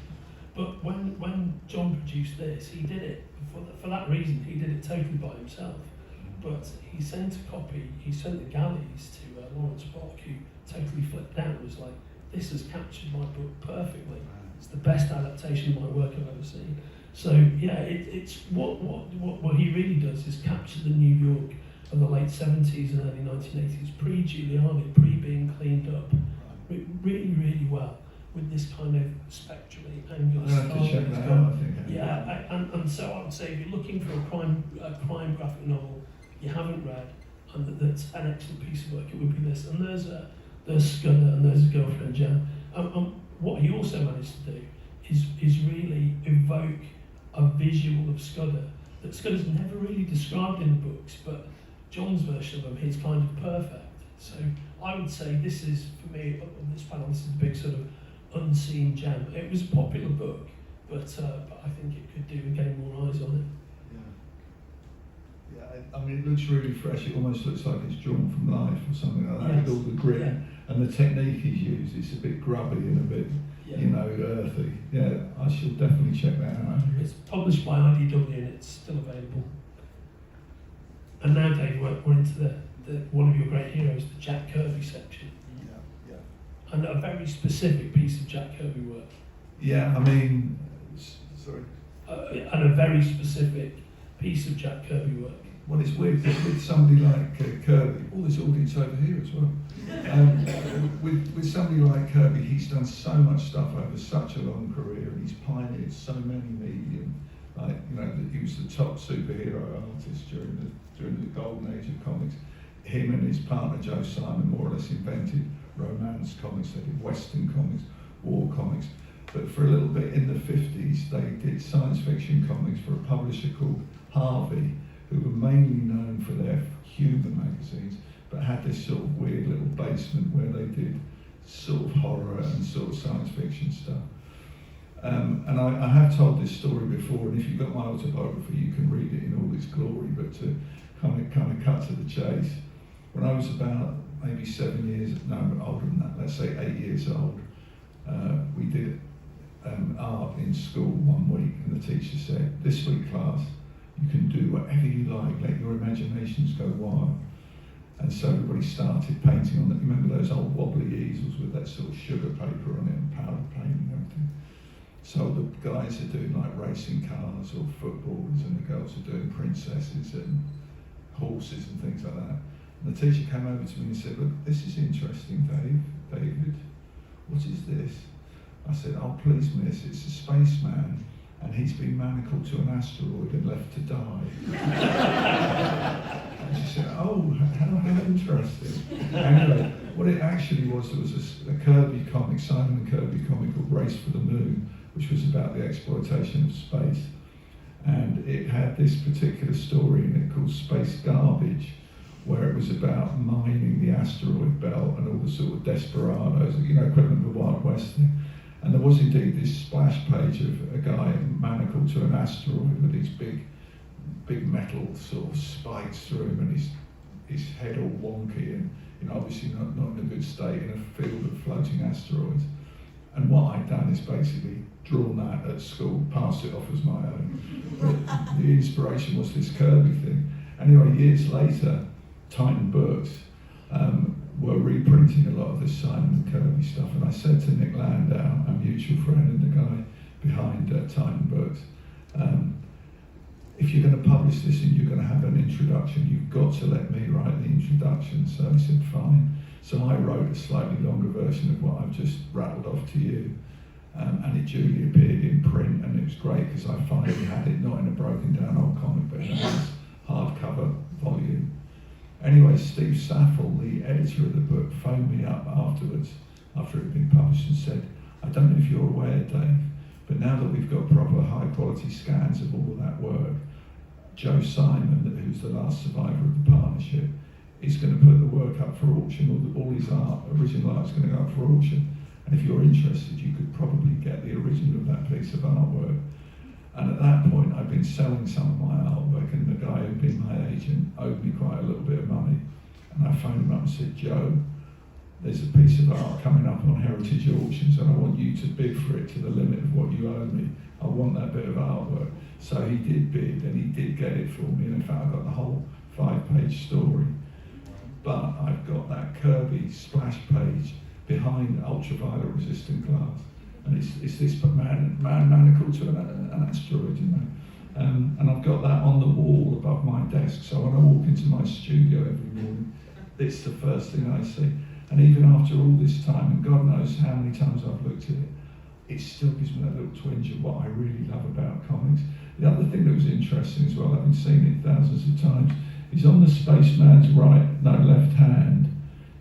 Speaker 3: But when John produced this, he did it, for that reason, he did it totally by himself. But he sent the galleys to Lawrence Block, who totally flipped out, was like, this has captured my book perfectly. It's the best adaptation of my work I've ever seen. So yeah, it's what he really does is capture the New York of the late 70s and early 1980s, pre-Giuliani, pre-being cleaned up, really, really well, with this kind of spectrally angular style.
Speaker 2: I have to check that out, I think.
Speaker 3: Yeah, and so I would say if you're looking for a crime graphic novel you haven't read, and that's an excellent piece of work, it would be this. And there's Scudder and there's his girlfriend Jan. What he also managed to do is really evoke a visual of Scudder that Scudder's never really described in the books, but John's version of him is kind of perfect. So I would say this is, for me, on this panel, this is a big sort of unseen gem. It was a popular book, but I think it could do with getting more eyes on it.
Speaker 2: Yeah, I mean, it looks really fresh. It almost looks like it's drawn from life or something like that, with all the grit and the technique he's used. It's a bit grubby and a bit
Speaker 3: Yeah.
Speaker 2: you know, earthy. Yeah, I should definitely check that out.
Speaker 3: It's published by IDW and it's still available. And now, Dave, we're into the one of your great heroes, the Jack Kirby section.
Speaker 2: Yeah.
Speaker 3: And a very specific piece of Jack Kirby work.
Speaker 2: Yeah, I mean, sorry.
Speaker 3: And a very specific piece of Jack Kirby work.
Speaker 2: Well, it's weird with somebody like Kirby, all this audience over here as well. With somebody like Kirby, he's done so much stuff over such a long career, and he's pioneered so many medium. Like, you know, he was the top superhero artist during the golden age of comics. Him and his partner Joe Simon more or less invented romance comics. They did Western comics, war comics. But for a little bit in the 50s, they did science fiction comics for a publisher called Harvey, who were mainly known for their humour magazines, but had this sort of weird little basement where they did sort of horror and sort of science fiction stuff. And I have told this story before, and if you've got my autobiography, you can read it in all its glory, but to kind of cut to the chase, when I was about maybe 7 years, no, older than that, let's say 8 years old, we did art in school one week, and the teacher said, "This week, class, you can do whatever you like, let your imaginations go wild." And so everybody started painting on it. Remember those old wobbly easels with that sort of sugar paper on it and powder paint and everything? So the guys are doing like racing cars or footballs, and the girls are doing princesses and horses and things like that. And the teacher came over to me and said, "Look, this is interesting, David. What is this?" I said, "Oh, please, miss, it's a spaceman, and he's been manacled to an asteroid and left to die." And she said, "Oh, how interesting." Anyway, what it actually was, there was a Kirby comic, Simon and Kirby comic called Race for the Moon, which was about the exploitation of space. And it had this particular story in it called Space Garbage, where it was about mining the asteroid belt and all the sort of desperados, you know, equivalent of the Wild West thing. And there was indeed this splash page of a guy manacled to an asteroid with these big metal sort of spikes through him, and his head all wonky and, you know, obviously not in a good state in a field of floating asteroids. And what I'd done is basically drawn that at school, passed it off as my own. But the inspiration was this Kirby thing. Anyway, years later, Titan Books were reprinting a lot of this Simon and Kirby stuff, and I said to Nick Landau, a mutual friend and the guy behind Titan Books, if you're going to publish this and you're going to have an introduction, you've got to let me write the introduction. So he said, fine. So I wrote a slightly longer version of what I've just rattled off to you, and it duly appeared in print, and it was great because I finally had it not in a broken down old comic, but in a hardcover volume. Anyway, Steve Saffel, the editor of the book, phoned me up afterwards, after it had been published, and said, "I don't know if you're aware, Dave, but now that we've got proper high quality scans of all of that work, Joe Simon, who's the last survivor of the partnership, is going to put the work up for auction. All his art, original art, is going to go up for auction. And if you're interested, you could probably get the original of that piece of artwork." And at that point, I'd been selling some of my artwork, and the guy who'd been my agent owed me quite a little bit of money. And I phoned him up and said, "Joe, there's a piece of art coming up on Heritage Auctions, and I want you to bid for it to the limit of what you owe me. I want that bit of artwork." So he did bid, and he did get it for me. And in fact, I got the whole 5-page story. But I've got that Kirby splash page behind ultraviolet resistant glass. And it's this man manacled to an asteroid, you know. And I've got that on the wall above my desk, so when I walk into my studio every morning, it's the first thing I see. And even after all this time, and God knows how many times I've looked at it, it still gives me that little twinge of what I really love about comics. The other thing that was interesting as well, having seen it thousands of times, is on the spaceman's left hand,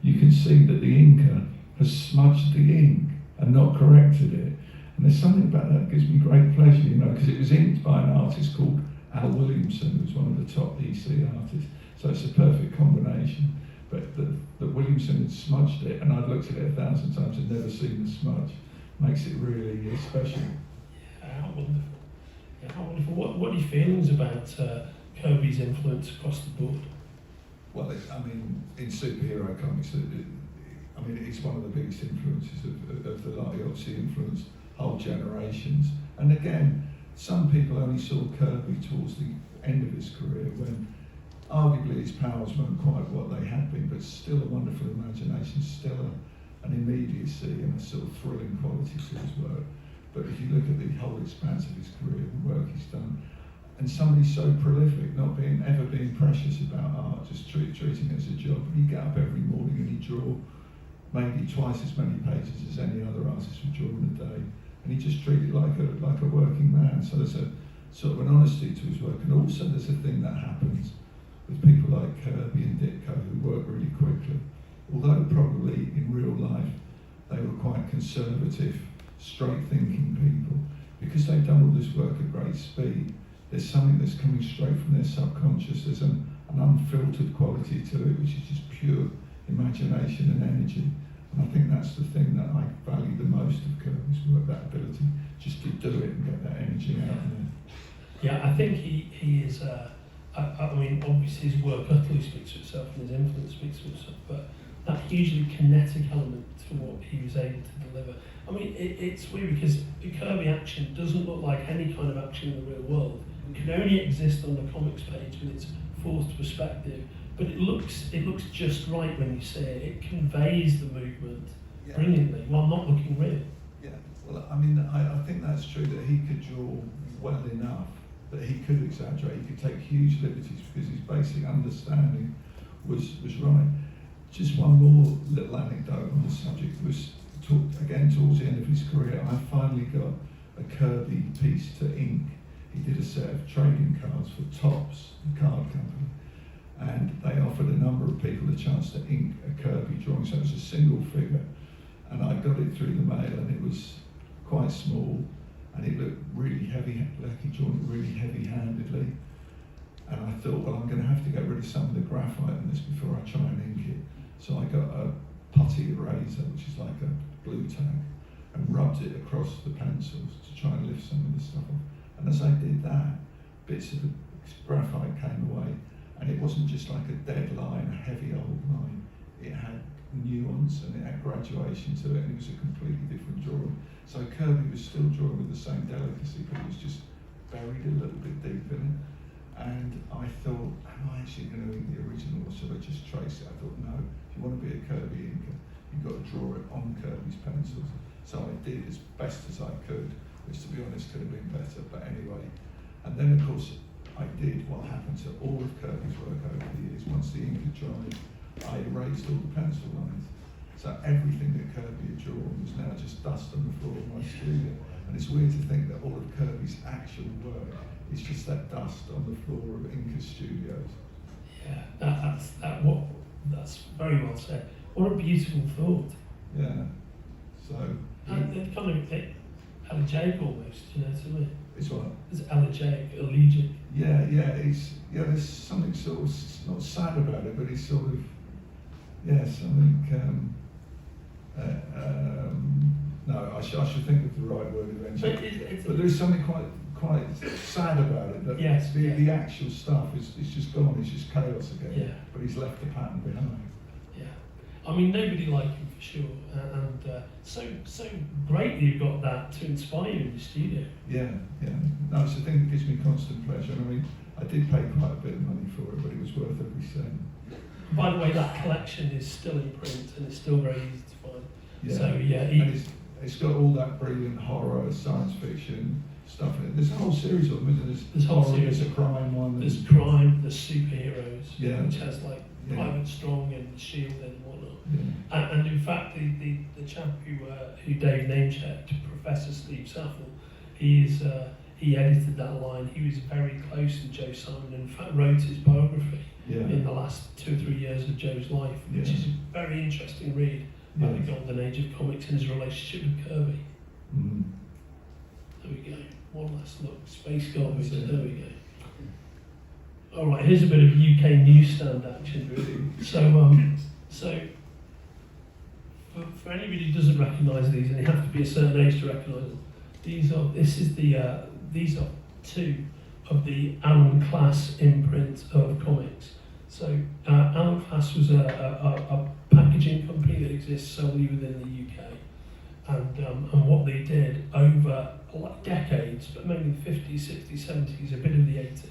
Speaker 2: you can see that the inker has smudged the ink and not corrected it. And there's something about that gives me great pleasure, you know, because it was inked by an artist called Al Williamson, who's one of the top EC artists. So it's a perfect combination. But that Williamson had smudged it, and I'd looked at it 1,000 times and never seen the smudge. Makes it really special.
Speaker 3: Yeah, how wonderful. Yeah, how wonderful. What are your feelings about Kirby's influence across the board?
Speaker 2: Well, I mean, in superhero comics, I mean, it's one of the biggest influences of the lot. He obviously influenced whole generations. And again, some people only saw Kirby towards the end of his career when arguably his powers weren't quite what they had been, but still a wonderful imagination, still an immediacy and a sort of thrilling quality to his work. But if you look at the whole expanse of his career, the work he's done, and somebody so prolific, not ever being precious about art, just treating it as a job. He'd get up every morning and he'd draw maybe twice as many pages as any other artist would draw in a day, and he just treated it like a working man. So there's a sort of an honesty to his work, and also there's a thing that happens with people like Kirby and Ditko who work really quickly. Although probably in real life they were quite conservative, straight-thinking people, because they've done all this work at great speed, there's something that's coming straight from their subconscious. There's an unfiltered quality to it, which is just pure imagination and energy. And I think that's the thing that I value the most of Kirby's work, that ability just to do it and get that energy out there.
Speaker 3: Yeah, I think he is, I mean, obviously his work utterly speaks for itself and his influence speaks for itself, but that hugely kinetic element to what he was able to deliver. I mean, it's weird because the Kirby action doesn't look like any kind of action in the real world. It can only exist on the comics page with its forced perspective, but it looks just right when you see it. It conveys the movement brilliantly while not looking real.
Speaker 2: Yeah, well, I mean, I think that's true that he could draw well enough that he could exaggerate, he could take huge liberties because his basic understanding was right. Just one more little anecdote on the subject was, again, towards the end of his career, I finally got a Kirby piece to ink. He did a set of trading cards for Topps, the card company, and they offered a number of people a chance to ink a Kirby drawing, so it was a single figure, and I got it through the mail, and it was quite small, and it looked really heavy, like he drawn it really heavy-handedly, and I thought, well, I'm going to have to get rid of some of the graphite on this before I try and ink it. So I got a putty eraser, which is like a glue tack, and rubbed it across the pencils to try and lift some of the stuff off. And as I did that, bits of the graphite came away, and it wasn't just like a dead line, a heavy old line. It had nuance and it had graduation to it, and it was a completely different drawing. So Kirby was still drawing with the same delicacy, but it was just buried a little bit deep in it. And I thought, am I actually going to ink the original, or should I just trace it? I thought, no, if you want to be a Kirby inker, you've got to draw it on Kirby's pencils. So I did as best as I could, which to be honest could have been better, but anyway. And then of course, I did what happened to all of Kirby's work over the years. Once the ink had dried, I erased all the pencil lines. So everything that Kirby had drawn was now just dust on the floor of my studio. And it's weird to think that all of Kirby's actual work is just that dust on the floor of Inca Studios.
Speaker 3: Yeah, that's very well said. What a beautiful thought.
Speaker 2: Yeah. So
Speaker 3: It kind of elegiac almost, you know what I mean?
Speaker 2: it's what?
Speaker 3: It's elegiac.
Speaker 2: Yeah. There's something sort of not sad about it, but it's sort of something. No, I should think of the right word eventually. But there is something quite sad about it. That
Speaker 3: Yes,
Speaker 2: the actual stuff is just gone. It's just chaos again.
Speaker 3: Yeah.
Speaker 2: But he's left a pattern behind.
Speaker 3: Yeah. I mean, nobody liked him for sure, and so great that you got that to inspire you in the studio.
Speaker 2: Yeah. No, it's a thing that gives me constant pleasure. I mean, I did pay quite a bit of money for it, but it was worth every cent.
Speaker 3: By the way, that collection is still in print and it's still very easy to find.
Speaker 2: Yeah.
Speaker 3: So
Speaker 2: And it's got all that brilliant horror, science fiction stuff in it. There's a whole series of them, isn't there?
Speaker 3: There's a whole
Speaker 2: horror,
Speaker 3: series.
Speaker 2: There's a crime one.
Speaker 3: There's crime, there's superheroes,
Speaker 2: Yeah.
Speaker 3: which has like
Speaker 2: Yeah.
Speaker 3: Private Strong and Shield and whatnot.
Speaker 2: Yeah.
Speaker 3: And in fact, the chap who Dave name-checked, Professor Steve Saffel, he edited that line. He was very close to Joe Simon and in fact wrote his biography in the last 2 or 3 years of Joe's life, which is a very interesting read about the golden age of comics and his relationship with Kirby.
Speaker 2: Mm.
Speaker 3: There we go. One last look. Space garbage. There we go. All right. Here's a bit of UK newsstand action. So for anybody who doesn't recognise these, and you have to be a certain age to recognise them, these are 2 of the Alan Class imprint of comics. So Alan Class was a packaging company that existed exist solely within the UK. And what they did over decades, but mainly the 50s, 60s, 70s, a bit of the 80s,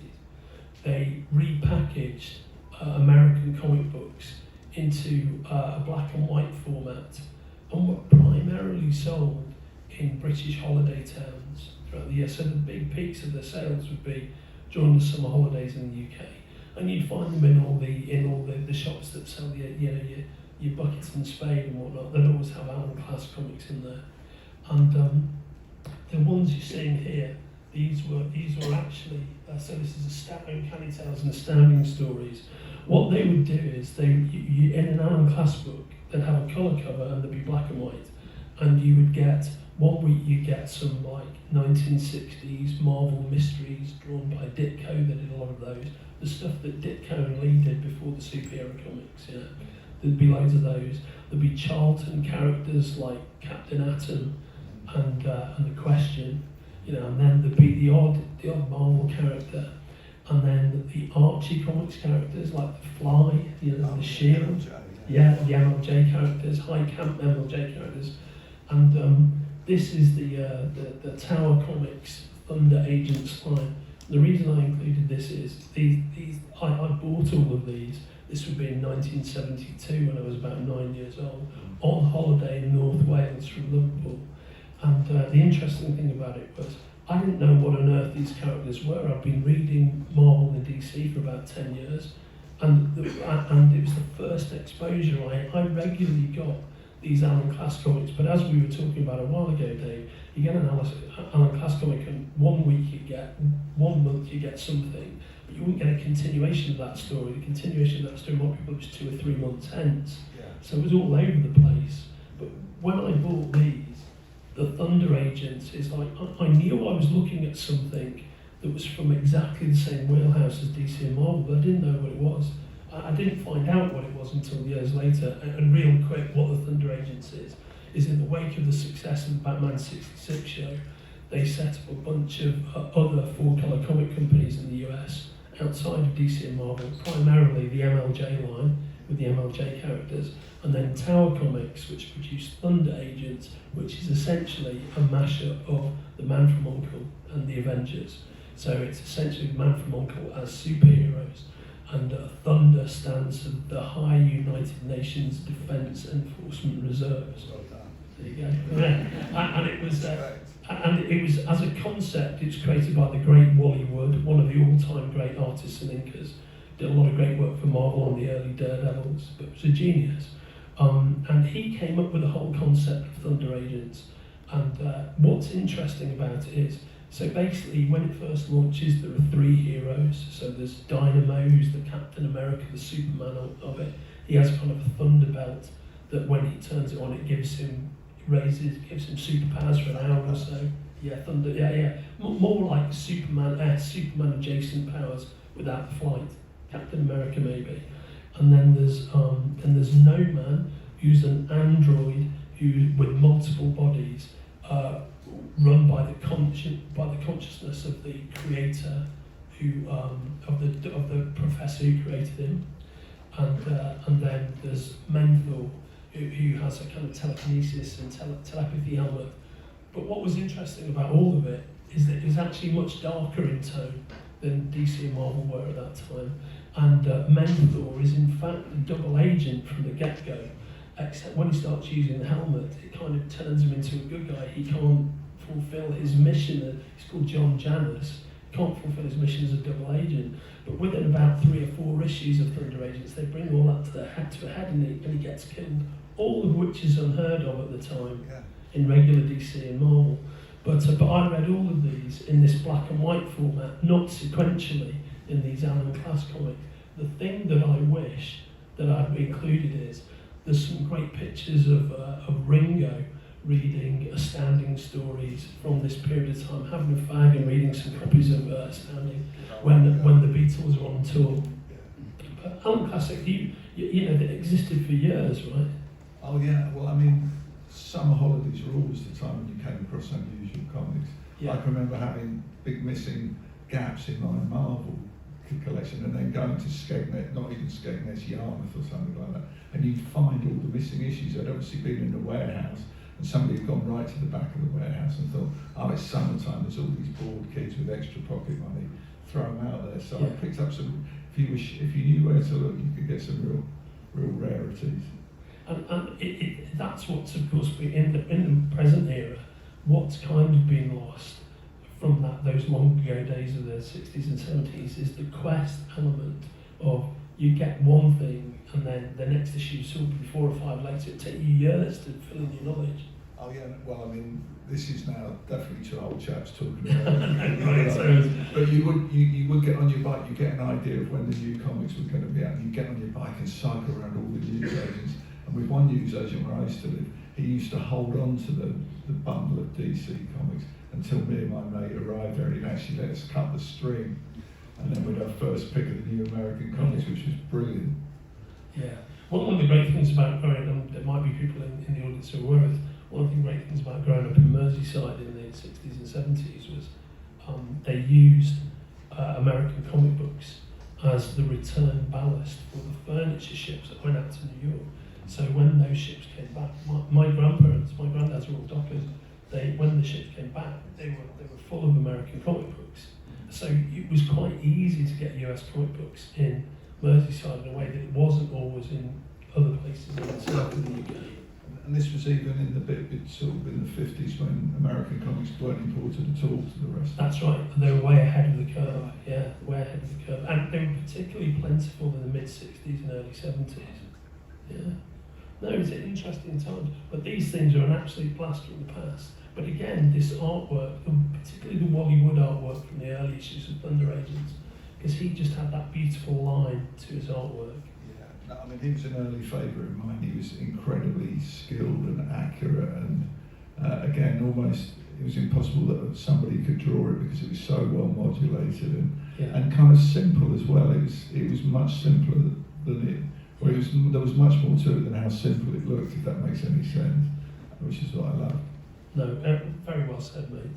Speaker 3: they repackaged American comic books into a black and white format and were primarily sold in British holiday towns throughout the year. So the big peaks of their sales would be during the summer holidays in the UK, and you'd find them in all the shops that sell your buckets and spade and whatnot. They'd always have Alan Class comics in there, and the ones you're seeing here, these were actually so this is Uncanny Tales and Astounding Stories. What they would do is you in an Alan Class book, they'd have a colour cover and they'd be black and white, and you would get, one week you get some like 1960s Marvel mysteries drawn by Ditko. They did a lot of those. The stuff that Ditko and Lee did before the superhero comics, yeah. There'd be loads of those. There'd be Charlton characters like Captain Atom and the Question, you know, and then there'd be the odd Marvel character, and then the Archie comics characters like the Fly, you know, the Shield, yeah, the MLJ characters, high camp MLJ characters, and this is the Tower Comics Thunder Agents line. The reason I included this is I bought all of these. This would be in 1972 when I was about 9 years old, on holiday in North Wales from Liverpool. And the interesting thing about it was I didn't know what on earth these characters were. I'd been reading Marvel and DC for about 10 years, and it was the first exposure I regularly got these Alan Class comics. But as we were talking about a while ago, Dave, you get an Alan Class comic, and 1 week you get, 1 month you get something, but you wouldn't get a continuation of that story. The continuation of that story might be published 2 or 3 months hence. Yeah. So it was all over the place. But when I bought these, the Thunder Agents is like, I knew I was looking at something that was from exactly the same wheelhouse as DC and Marvel, but I didn't know what it was. I didn't find out what it was until years later. And real quick, what the Thunder Agents is in the wake of the success of the Batman 66 show, they set up a bunch of other full-colour comic companies in the US outside of DC and Marvel, primarily the MLJ line with the MLJ characters, and then Tower Comics, which produced Thunder Agents, which is essentially a mashup of the Man from U.N.C.L.E. and the Avengers. So it's essentially the Man from U.N.C.L.E. as superheroes, and Thunder stands for the High United Nations Defence Enforcement Reserves. There you go. Yeah. And it was as a concept, it's created by the great Wally Wood, one of the all-time great artists and inkers. Did a lot of great work for Marvel on the early Daredevils, but was a genius. And he came up with the whole concept of Thunder Agents. And what's interesting about it is, so basically when it first launches, there are 3 heroes. So there's Dynamo, who's the Captain America, the Superman of it. He has kind of a thunder belt that when he turns it on, it gives him superpowers for an hour or so. Yeah, thunder, yeah. More like Superman adjacent powers without the flight. Captain America maybe. And then there's No Man, who's an android with multiple bodies, run by the consciousness of the creator, of the professor who created him. And then there's Menthor, who has a kind of telekinesis and telepathy helmet. But what was interesting about all of it is that it was actually much darker in tone than DC and Marvel were at that time. And Menthor is in fact a double agent from the get-go, except when he starts using the helmet, it kind of turns him into a good guy. He can't fulfill his mission. He's called John Janus. He can't fulfill his mission as a double agent. But within about 3 or 4 issues of Thunder Agents, they bring all that to a head, and he gets killed. All of which is unheard of at the time in regular DC and Marvel. But I read all of these in this black and white format, not sequentially in these Alan Class comics. The thing that I wish that I'd included is there's some great pictures of Ringo reading Astounding Stories from this period of time, having a fag and reading some copies of Astounding when the Beatles were on tour. But Alan Classic, you know, that existed for years, right?
Speaker 2: Oh yeah, well I mean, summer holidays were always the time when you came across unusual comics. Yeah. I can remember having big missing gaps in my Marvel collection, and then going to Skegness, not even Skegness, Yarmouth or something like that, and you'd find all the missing issues. I'd obviously been in a warehouse, and somebody had gone right to the back of the warehouse and thought, oh, it's summertime, there's all these bored kids with extra pocket money, throw them out there. So I picked up some, if you knew where to look, you could get some real rarities.
Speaker 3: And that's what's, of course, in the present era, what's kind of been lost from those long ago days of the 60s and 70s is the quest element of you get one thing and then the next issue, sort of 4 or 5 later, it takes you years to fill in your knowledge.
Speaker 2: Oh yeah, well, I mean, this is now definitely 2 old chaps talking about
Speaker 3: Right,
Speaker 2: but you would get on your bike, you get an idea of when the new comics were going to be out, and you get on your bike and cycle around all the news agents. And with one news agent where I used to live, he used to hold on to the bundle of DC comics until me and my mate arrived there, and he'd actually let us cut the string. And then we'd have first pick of the new American comics, which was brilliant.
Speaker 3: Yeah. One of the great things about growing up, there might be people in the audience who are aware of it, one of the great things about growing up in Merseyside in the 60s and 70s was they used American comic books as the return ballast for the furniture ships that went out to New York. So when those ships came back, my grandparents, my granddads were all dockers, when the ships came back, they were full of American comic books. So it was quite easy to get US comic books in Merseyside in a way that it wasn't always in other places in the south of the UK.
Speaker 2: And this was even in the bit sort of in the 50s when American comics weren't imported at all to the rest.
Speaker 3: That's right, and they were way ahead of the curve, yeah, way ahead of the curve. And they were particularly plentiful in the mid-60s and early 70s. Yeah. No, it's an interesting time, but these things are an absolute blast from the past. But again, this artwork, particularly the Wally Wood artwork from the early issues of Thunder Agents, because he just had that beautiful line to his artwork.
Speaker 2: Yeah, no, I mean, he was an early favourite of mine. He was incredibly skilled and accurate, and again, almost it was impossible that somebody could draw it because it was so well modulated and kind of simple as well. It was much simpler than it. Well, there was much more to it than how simple it looked, if that makes any sense, which is what I love.
Speaker 3: No, very well said, mate.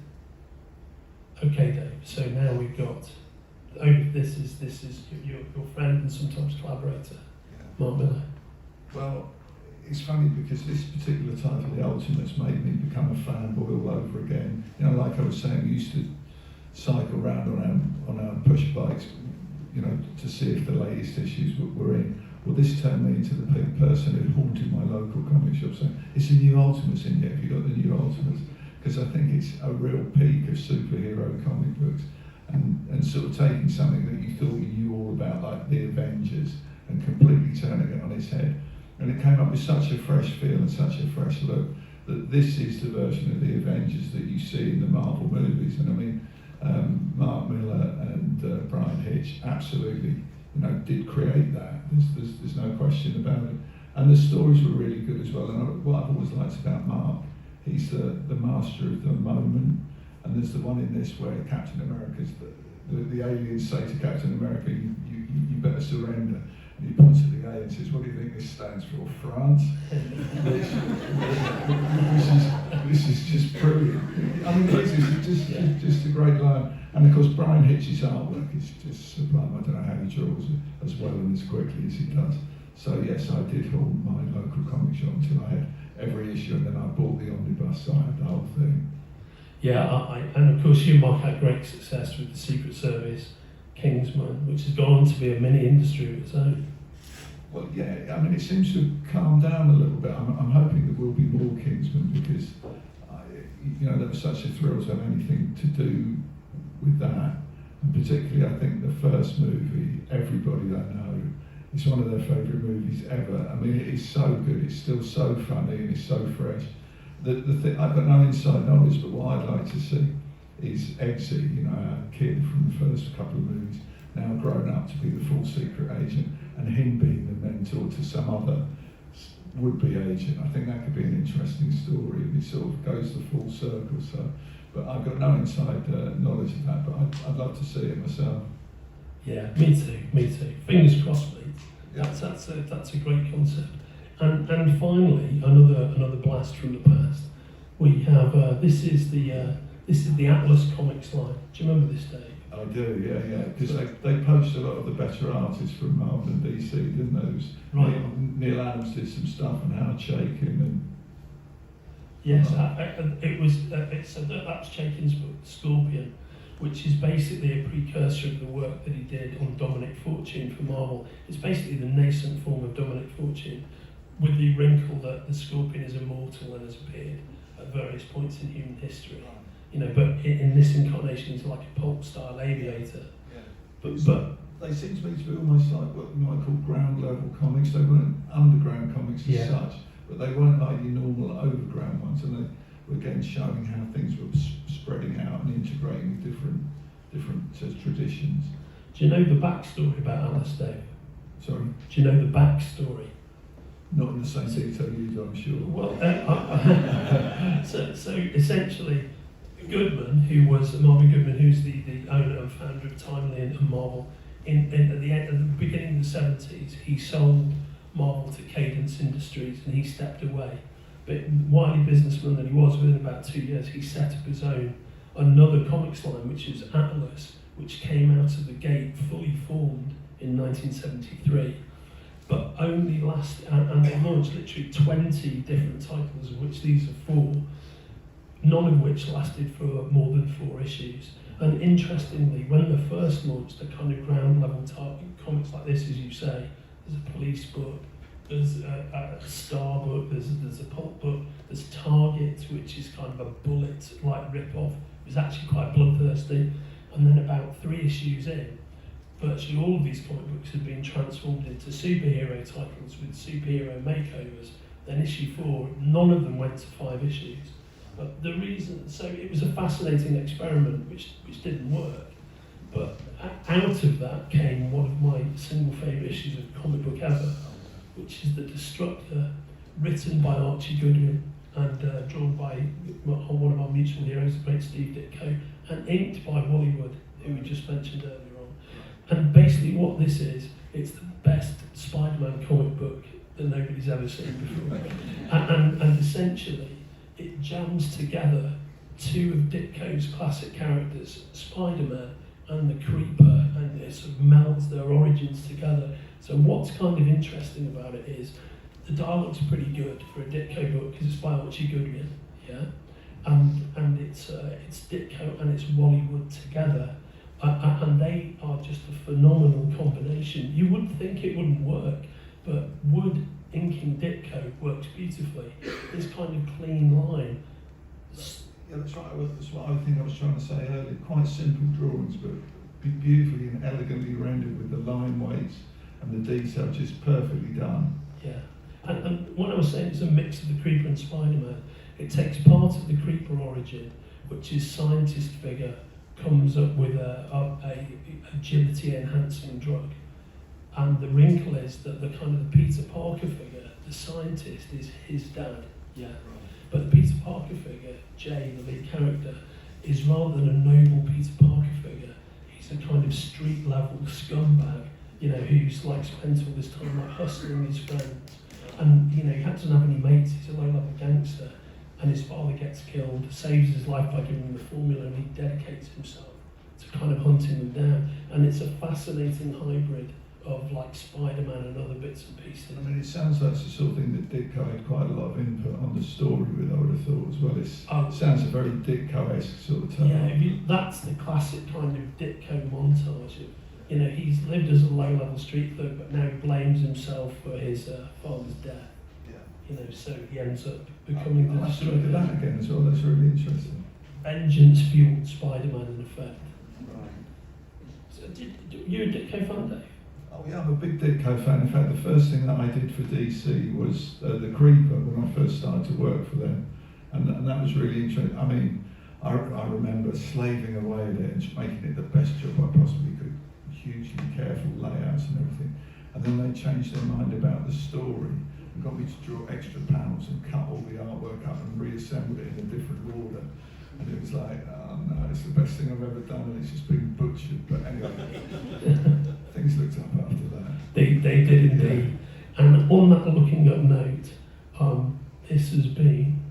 Speaker 3: Okay, Dave. So now we've got. This is your friend and sometimes collaborator, Mark Millar.
Speaker 2: Well, it's funny because this particular title, The Ultimates, made me become a fanboy all over again. You know, like I was saying, we used to cycle around on our push bikes, you know, to see if the latest issues were in. Well, this turned me into the person who haunted my local comic shop saying, "Is the new Ultimates in yet? Have you got the new Ultimates?" Because I think it's a real peak of superhero comic books, and sort of taking something that you thought you knew all about, like the Avengers, and completely turning it on its head. And it came up with such a fresh feel and such a fresh look that this is the version of the Avengers that you see in the Marvel movies. And I mean, Mark Millar and Brian Hitch absolutely, you know, did create that. There's no question about it. And the stories were really good as well. And what I've always liked about Mark, he's the master of the moment. And there's the one in this where Captain America's, the aliens say to Captain America, you better surrender. And he points at the A and says, "What do you think this stands for? France?" This is just brilliant. I mean, this is just a great line. And of course, Brian Hitch's artwork is just sublime. I don't know how he draws it as well and as quickly as he does. So yes, I did haunt my local comic shop until I had every issue, and then I bought the omnibus, so I had the whole thing.
Speaker 3: Yeah, and of course you, Mark, had great success with the Secret Service, Kingsman, which has gone on to be a mini industry of its own.
Speaker 2: Well, yeah, I mean, it seems to have calmed down a little bit. I'm hoping there will be more Kingsman because, you know, there was such a thrill to have anything to do with that. And particularly, I think the first movie, everybody I know, it's one of their favourite movies ever. I mean, it is so good. It's still so funny and it's so fresh. The thing, I've got no inside knowledge, but what I'd like to see is Eggsy, you know, our kid from the first couple of movies, now grown up to be the full secret agent, and him being the mentor to some other would-be agent. I think that could be an interesting story, and it sort of goes the full circle. So, but I've got no inside knowledge of that, but I'd love to see it myself.
Speaker 3: Yeah, me too. Fingers crossed, mate. Yeah. That's a great concept. And finally, another blast from the past. We have this is the Atlas Comics line. Do you remember this, Dave?
Speaker 2: I do, yeah, because they poached a lot of the better artists from Marvel and DC, didn't they?
Speaker 3: Right.
Speaker 2: Neil Adams did some stuff and Howard Chaykin and...
Speaker 3: Yes, so that's Chaykin's book, Scorpion, which is basically a precursor of the work that he did on Dominic Fortune for Marvel. It's basically the nascent form of Dominic Fortune, with the wrinkle that the Scorpion is immortal and has appeared at various points in human history. You know, but in this incarnation, he's like a pulp-style aviator.
Speaker 2: Yeah.
Speaker 3: But
Speaker 2: they seem to me to be almost like what you might call ground-level comics. They weren't underground comics as such, but they weren't like your normal overground ones, and they were again showing how things were spreading out and integrating different traditions.
Speaker 3: Do you know the backstory about Alice, Dave?
Speaker 2: Sorry?
Speaker 3: Do you know the backstory?
Speaker 2: Not in the same detail you do, I'm sure.
Speaker 3: Well, so essentially, Marvin Goodman, who's the owner and founder of Timely and Marvel, at the beginning of the 70s, he sold Marvel to Cadence Industries and he stepped away. But wily businessman that he was, within about 2 years, he set up his own, another comics line, which is Atlas, which came out of the gate fully formed in 1973. But only and they launched literally 20 different titles, of which these are 4. None of which lasted for more than 4 issues. And interestingly, when they first launched the kind of ground level comics like this, as you say, there's a police book, there's a Star book, there's a pulp book, there's Target, which is kind of a bullet-like rip-off. It was actually quite bloodthirsty. And then about 3 issues in, virtually all of these comic books had been transformed into superhero titles with superhero makeovers. Then issue 4, none of them went to 5 issues. But the reason, so it was a fascinating experiment which didn't work. But out of that came one of my single favourite issues of comic book ever, which is The Destructor, written by Archie Goodwin and drawn by one of our mutual heroes, the great Steve Ditko, and inked by Wally Wood, who we just mentioned earlier on. And basically what this is, it's the best Spider-Man comic book that nobody's ever seen before. and essentially, it jams together 2 of Ditko's classic characters, Spider-Man and the Creeper, and it sort of melds their origins together. So what's kind of interesting about it is the dialogue's pretty good for a Ditko book because it's by Archie Goodwin, yeah, and it's Ditko and it's Wally Wood together, and they are just a phenomenal combination. You would think it wouldn't work, but Wood inking Ditko works beautifully. This kind of clean line.
Speaker 2: Yeah, that's right. That's what I think I was trying to say earlier. Quite simple drawings, but beautifully and elegantly rendered with the line weights and the detail just perfectly done.
Speaker 3: Yeah, and what I was saying is a mix of the Creeper and Spider-Man. It takes part of the Creeper origin, which is scientist figure comes up with a agility enhancing drug. And the wrinkle is that the kind of the Peter Parker figure, the scientist, is his dad. Yeah. But the Peter Parker figure, Jay, the lead character, is rather than a noble Peter Parker figure, he's a kind of street level scumbag, you know, who's like spent all this time like hustling his friends. And you know, he doesn't have any mates, he's a low level gangster, and his father gets killed, saves his life by giving him the formula, and he dedicates himself to kind of hunting them down. And it's a fascinating hybrid of like Spider-Man and other bits and pieces.
Speaker 2: I mean, it sounds like it's the sort of thing that Ditko had quite a lot of input on the story with, I would have thought as well. It sounds a very Ditko-esque sort of tale.
Speaker 3: Yeah, that's the classic kind of Ditko montage of, you know, he's lived as a low-level street thug, but now he blames himself for his father's death. Yeah. You know, so he ends up becoming the
Speaker 2: Destructor. Look at that again as well, that's really interesting.
Speaker 3: Vengeance-fueled Spider-Man in effect.
Speaker 2: Right.
Speaker 3: So, you're a Ditko fan, Dave?
Speaker 2: Oh yeah, I'm a big Ditko fan. In fact, the first thing that I did for DC was The Creeper when I first started to work for them. And that was really interesting. I mean, I remember slaving away at it and just making it the best job I possibly could. Hugely careful layouts and everything. And then they changed their mind about the story and got me to draw extra panels and cut all the artwork up and reassembled it in a different order. And it was like, oh no, it's the best thing I've ever done and it's just been butchered. But anyway, things looked up after that.
Speaker 3: They did indeed. Yeah. And on that looking up note, this has been,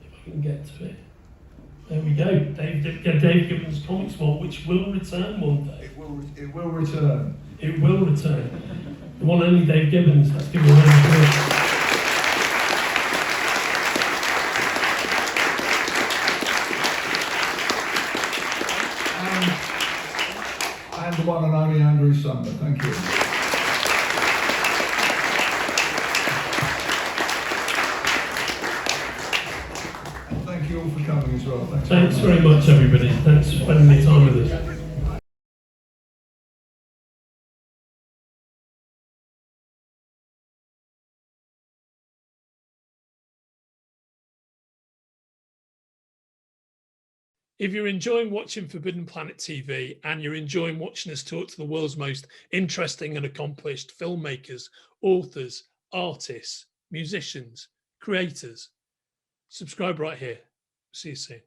Speaker 3: if I can get to it, there we go. Dave Gibbons Comics Vault, which will return one day.
Speaker 2: It will return.
Speaker 3: It will return. The one only Dave Gibbons. Let's give him a round of applause.
Speaker 2: And the one and only Andrew Sumner. Thank you. And thank you all for coming as well.
Speaker 3: Thanks very much, everybody. Thanks for spending your time with us.
Speaker 1: If you're enjoying watching Forbidden Planet TV and you're enjoying watching us talk to the world's most interesting and accomplished filmmakers, authors, artists, musicians, creators, subscribe right here. See you soon.